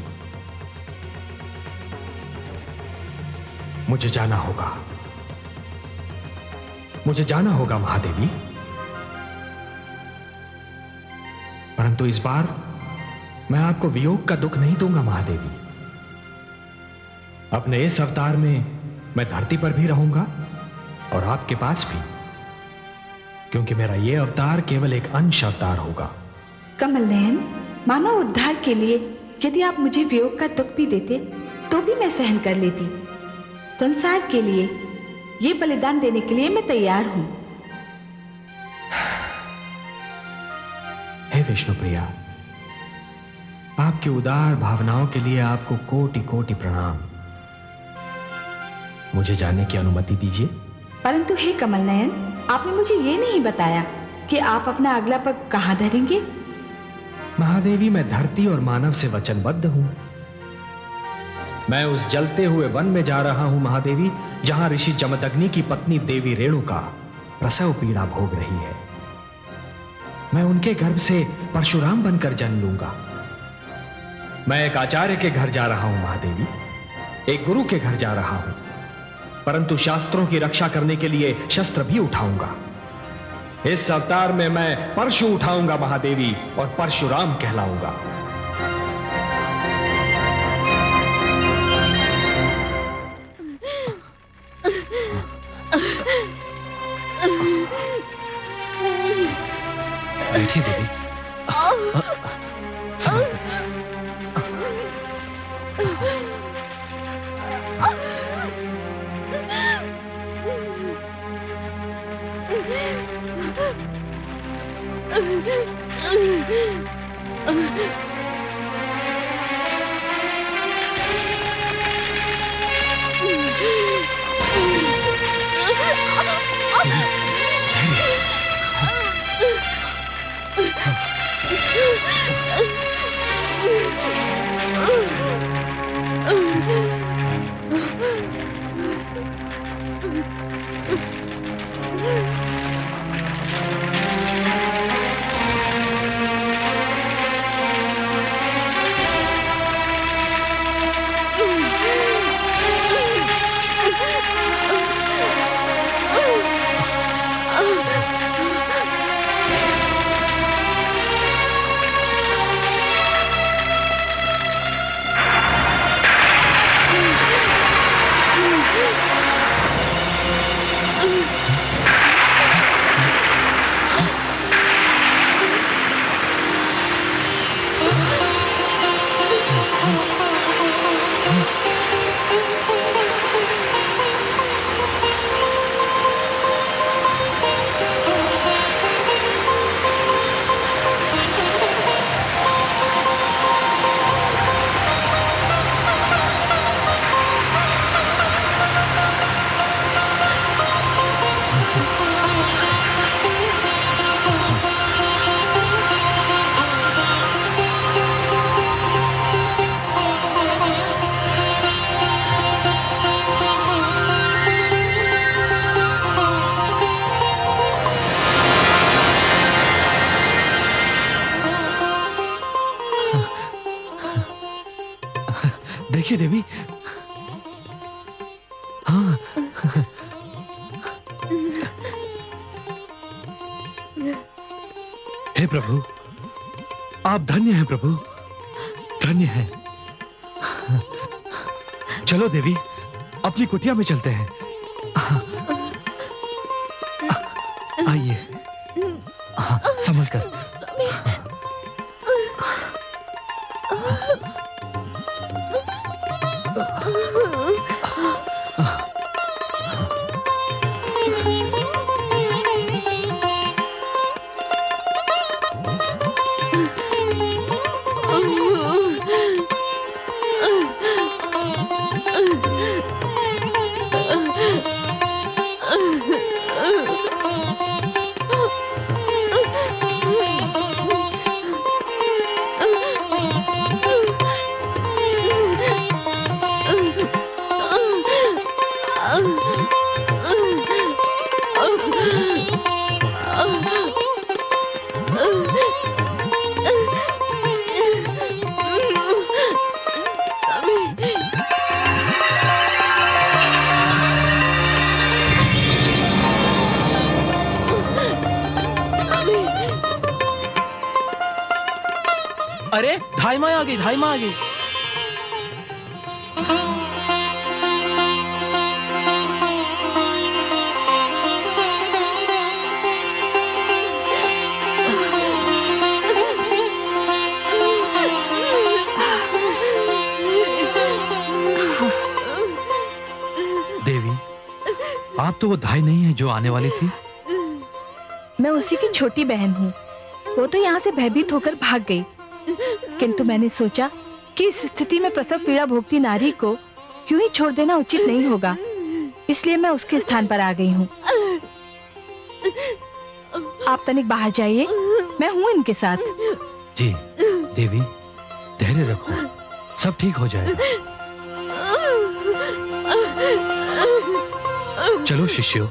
मुझे जाना होगा, मुझे जाना होगा महादेवी। परंतु इस बार मैं आपको वियोग का दुख नहीं दूंगा महादेवी। अपने इस अवतार में मैं धरती पर भी रहूंगा और आपके पास भी, क्योंकि मेरा यह अवतार केवल एक अंश अवतार होगा। कमल नयन, मानव उद्धार के लिए यदि आप मुझे वियोग का दुख भी देते तो भी मैं सहन कर लेती। संसार के लिए ये बलिदान देने के लिए मैं तैयार हूं। हे विष्णुप्रिया, आपकी उदार भावनाओं के लिए आपको कोटि कोटि प्रणाम। मुझे जाने की अनुमति दीजिए। परंतु हे कमल नयन, आपने मुझे ये नहीं बताया कि आप अपना अगला पग कहां धरेंगे। महादेवी, मैं धरती और मानव से वचनबद्ध हूं। मैं उस जलते हुए वन में जा रहा हूं महादेवी, जहां ऋषि जमदग्नि की पत्नी देवी रेणुका प्रसव पीड़ा भोग रही है। मैं उनके गर्भ से परशुराम बनकर जन्म लूंगा। मैं एक आचार्य के घर जा रहा हूं महादेवी, एक गुरु के घर जा रहा हूं, परंतु शास्त्रों की रक्षा करने के लिए शस्त्र भी उठाऊंगा। इस अवतार में मैं परशु उठाऊंगा महादेवी, और परशुराम कहलाऊंगा। बैठिए देवी। देखिए देवी, हाँ। हे प्रभु, आप धन्य हैं प्रभु, धन्य हैं। चलो देवी, अपनी कुटिया में चलते हैं। आइए, संभल कर। अरे धाई माँ आ गई, धाई माँ आ गई। देवी, आप तो वो धाई नहीं है जो आने वाली थी। मैं उसी की छोटी बहन हूँ। वो तो यहाँ से भयभीत होकर भाग गई, किंतु मैंने सोचा कि इस स्थिति में प्रसव पीड़ा भोगती नारी को क्यों ही छोड़ देना उचित नहीं होगा, इसलिए मैं उसके स्थान पर आ गई हूँ। आप तनिक बाहर जाइए, मैं हूँ इनके साथ। जी देवी, धैर्य रखो, सब ठीक हो जाएगा। चलो शिष्यों।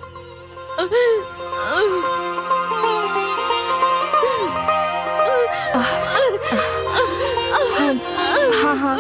हाँ हाँ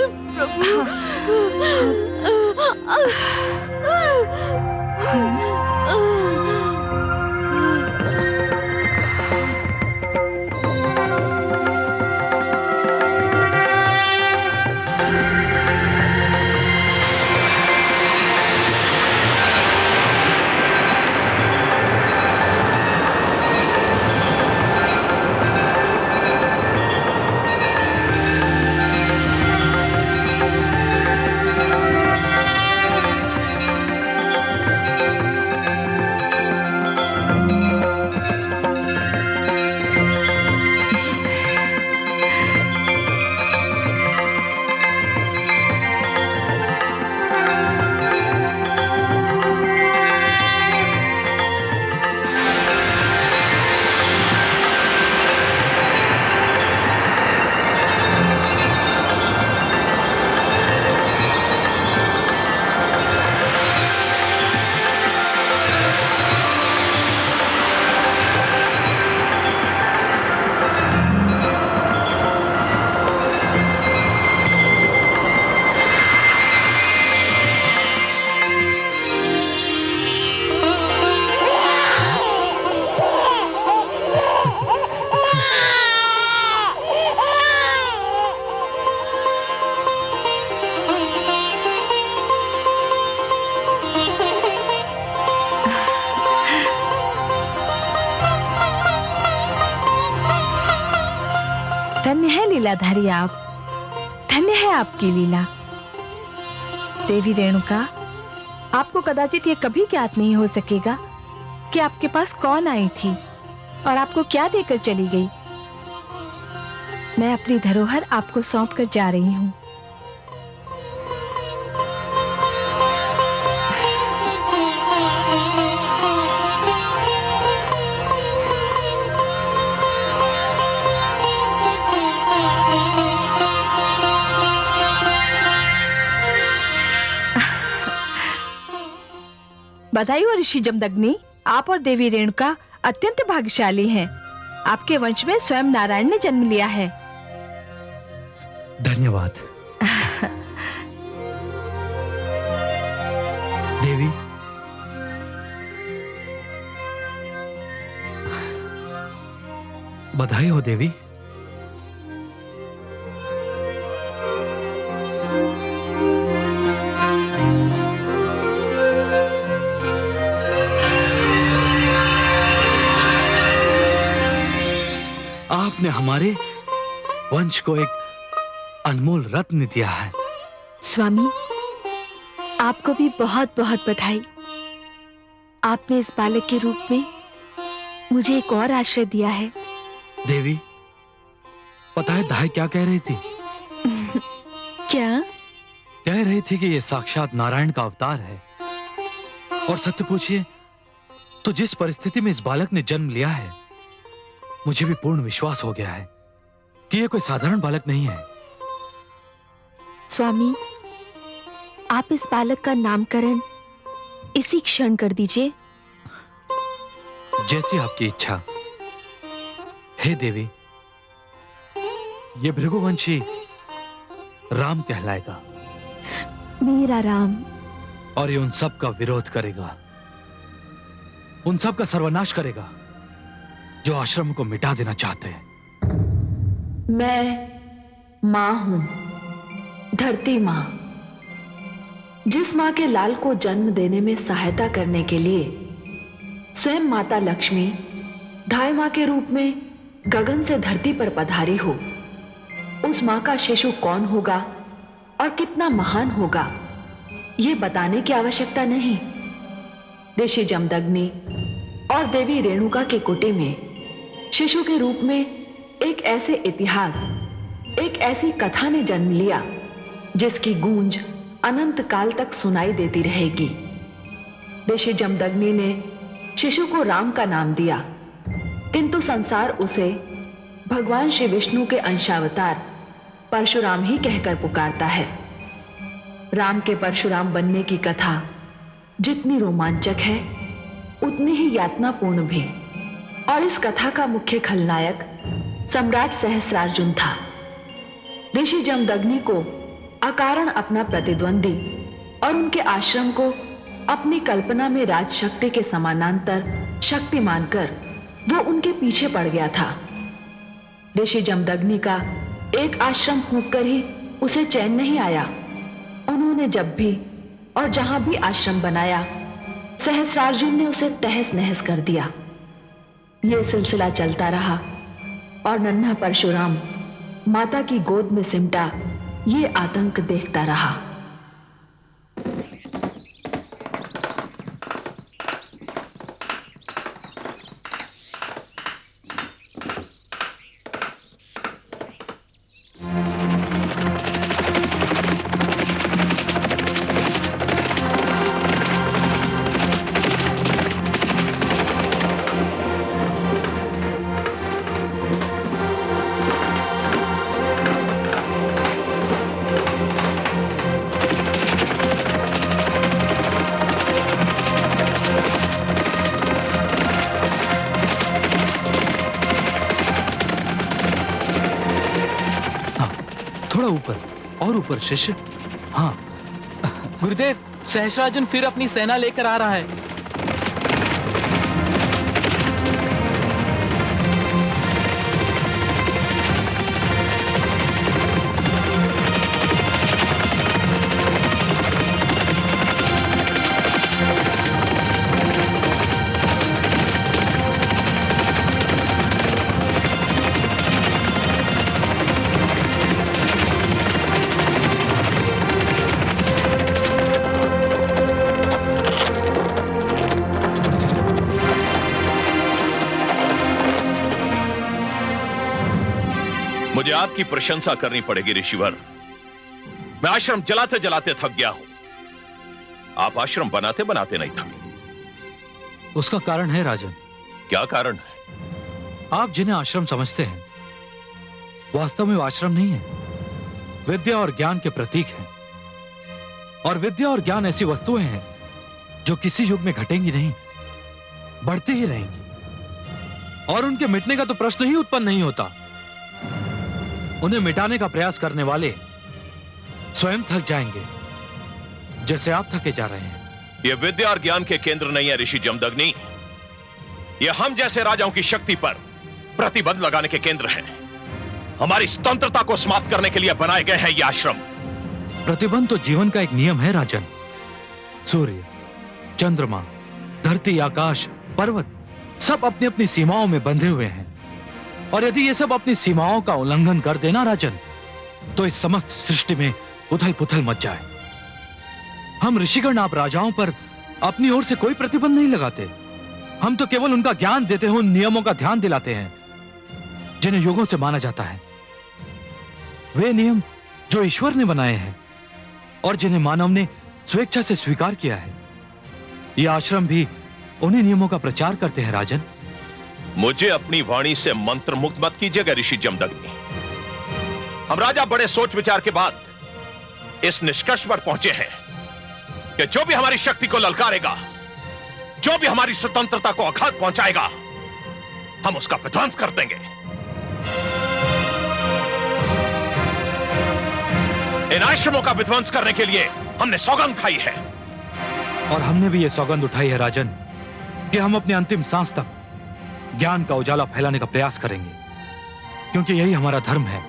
धन्य है लीलाधारी आप, धन्य है आपकी लीला। देवी रेणुका, आपको कदाचित ये कभी ज्ञात नहीं हो सकेगा कि आपके पास कौन आई थी और आपको क्या देकर चली गई। मैं अपनी धरोहर आपको सौंप कर जा रही हूँ। बधाई हो ऋषि जमदग्नि, आप और देवी रेणुका अत्यंत भाग्यशाली हैं। आपके वंश में स्वयं नारायण ने जन्म लिया है। धन्यवाद। देवी, बधाई हो देवी। आपने हमारे वंश को एक अनमोल रत्न दिया है। स्वामी, आपको भी बहुत बहुत बधाई। आपने इस बालक के रूप में मुझे एक और आश्रय दिया है। देवी, पता है दाई क्या कह रही थी? क्या? कह रही थी कि ये साक्षात नारायण का अवतार है। और सत्य पूछिए तो जिस परिस्थिति में इस बालक ने जन्म लिया है, मुझे भी पूर्ण विश्वास हो गया है कि ये कोई साधारण बालक नहीं है। स्वामी, आप इस बालक का नामकरण इसी क्षण कर दीजिए। जैसी आपकी इच्छा। हे देवी, ये भृगुवंशी राम कहलाएगा। मेरा राम। और ये उन सब का विरोध करेगा, उन सब का सर्वनाश करेगा जो आश्रम को मिटा देना चाहते हैं। मैं मां हूं, धरती मां, जिस मां के लाल को जन्म देने में सहायता करने के लिए स्वयं माता लक्ष्मी धाय मां के रूप में गगन से धरती पर पधारी हो। उस मां का शिशु कौन होगा और कितना महान होगा, यह बताने की आवश्यकता नहीं। ऋषि जमदग्नि और देवी रेणुका के कुटी में शिशु के रूप में एक ऐसे इतिहास, एक ऐसी कथा ने जन्म लिया जिसकी गूंज अनंत काल तक सुनाई देती रहेगी। ऋषि जमदग्नि ने शिशु को राम का नाम दिया, किंतु संसार उसे भगवान श्री विष्णु के अंशावतार परशुराम ही कहकर पुकारता है। राम के परशुराम बनने की कथा जितनी रोमांचक है उतनी ही यातनापूर्ण भी। और इस कथा का मुख्य खलनायक सम्राट सहस्रार्जुन था। ऋषि जमदग्नि को अकारण अपना प्रतिद्वंदी और उनके आश्रम को अपनी कल्पना में राजशक्ति के समानांतर शक्ति मानकर वो उनके पीछे पड़ गया था। ऋषि जमदग्नि का एक आश्रम फूंककर ही उसे चैन नहीं आया। उन्होंने जब भी और जहां भी आश्रम बनाया, सहस्रार्जुन ने उसे तहस नहस कर दिया। यह सिलसिला चलता रहा और नन्हा परशुराम माता की गोद में सिमटा ये आतंक देखता रहा। ऊपर शिष्य। हाँ गुरुदेव, सहस्रार्जुन फिर अपनी सेना लेकर आ रहा है। मुझे आपकी प्रशंसा करनी पड़ेगी ऋषिवर। मैं आश्रम जलाते जलाते थक गया हूं। आप आश्रम बनाते बनाते नहीं थके। उसका कारण है राजन। क्या कारण है? आप जिन्हें आश्रम समझते हैं वास्तव में वो आश्रम नहीं है, विद्या और ज्ञान के प्रतीक हैं। और विद्या और ज्ञान ऐसी वस्तुएं हैं जो किसी युग में घटेंगी नहीं, बढ़ती ही रहेंगी। और उनके मिटने का तो प्रश्न ही उत्पन्न नहीं होता। उन्हें मिटाने का प्रयास करने वाले स्वयं थक जाएंगे, जैसे आप थके जा रहे हैं। यह विद्या और ज्ञान के केंद्र नहीं है ऋषि जमदग्नि। यह हम जैसे राजाओं की शक्ति पर प्रतिबंध लगाने के केंद्र हैं। हमारी स्वतंत्रता को समाप्त करने के लिए बनाए गए हैं ये आश्रम। प्रतिबंध तो जीवन का एक नियम है राजन। सूर्य, चंद्रमा, धरती, आकाश, पर्वत सब अपनी अपनी सीमाओं में बंधे हुए हैं। और यदि ये सब अपनी सीमाओं का उल्लंघन कर देना राजन, तो इस समस्त सृष्टि में उथल पुथल मच जाए। हम ऋषिगण आप राजाओं पर अपनी ओर से कोई प्रतिबंध नहीं लगाते। हम तो केवल उनका ज्ञान देते हुए उन नियमों का ध्यान दिलाते हैं जिन्हें युगों से माना जाता है। वे नियम जो ईश्वर ने बनाए हैं और जिन्हें मानव ने स्वेच्छा से स्वीकार किया है। यह आश्रम भी उन्हीं नियमों का प्रचार करते हैं राजन। मुझे अपनी वाणी से मंत्र मुक्त मत कीजिएगा ऋषि जमदग्नि। हम राजा बड़े सोच विचार के बाद इस निष्कर्ष पर पहुंचे हैं कि जो भी हमारी शक्ति को ललकारेगा, जो भी हमारी स्वतंत्रता को आघात पहुंचाएगा, हम उसका विध्वंस कर देंगे। इन आश्रमों का विध्वंस करने के लिए हमने सौगंध खाई है। और हमने भी यह सौगंध उठाई है राजन कि हम अपने अंतिम सांस तक ज्ञान का उजाला फैलाने का प्रयास करेंगे, क्योंकि यही हमारा धर्म है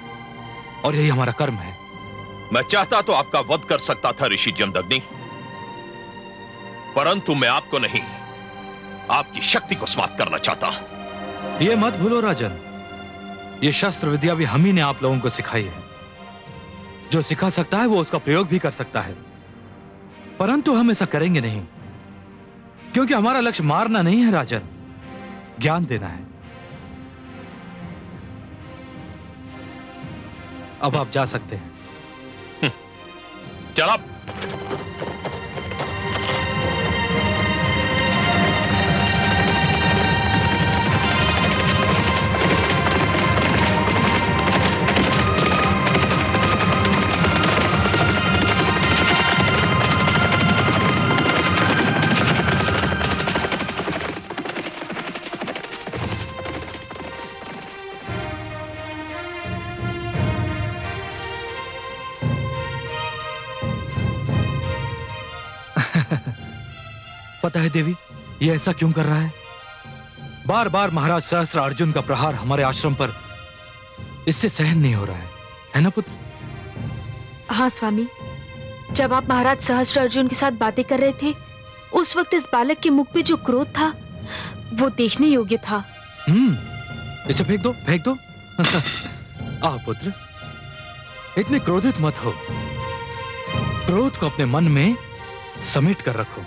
और यही हमारा कर्म है। मैं चाहता तो आपका वध कर सकता था ऋषि जमदग्नि, परंतु मैं आपको नहीं, आपकी शक्ति को समाप्त करना चाहता। यह मत भूलो राजन, यह शस्त्र विद्या भी हम ही ने आप लोगों को सिखाई है। जो सिखा सकता है वो उसका प्रयोग भी कर सकता है, परंतु हम ऐसा करेंगे नहीं, क्योंकि हमारा लक्ष्य मारना नहीं है राजन, ज्ञान देना है। अब आप जा सकते हैं। चला। बताता है देवी, ये ऐसा क्यों कर रहा है? बार बार महाराज सहस्त्र अर्जुन का प्रहार हमारे आश्रम पर इससे सहन नहीं हो रहा है ना पुत्र? हाँ स्वामी, जब आप महाराज सहस्त्र अर्जुन के साथ बातें कर रहे थे, उस वक्त इस बालक के मुख पे जो क्रोध था वो देखने योग्य था। इसे फेंक दो, फेंक दो। आ पुत्र, इतने क्रोधित मत हो। क्रोध को अपने मन में समेट कर रखो।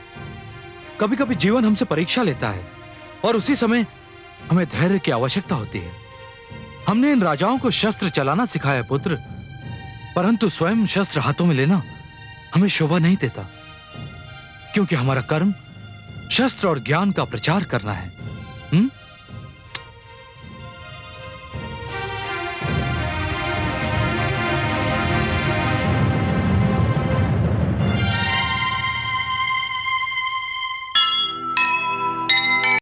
कभी कभी जीवन हमसे परीक्षा लेता है और उसी समय हमें धैर्य की आवश्यकता होती है। हमने इन राजाओं को शस्त्र चलाना सिखाया पुत्र, परंतु स्वयं शस्त्र हाथों में लेना हमें शोभा नहीं देता, क्योंकि हमारा कर्म शस्त्र और ज्ञान का प्रचार करना है।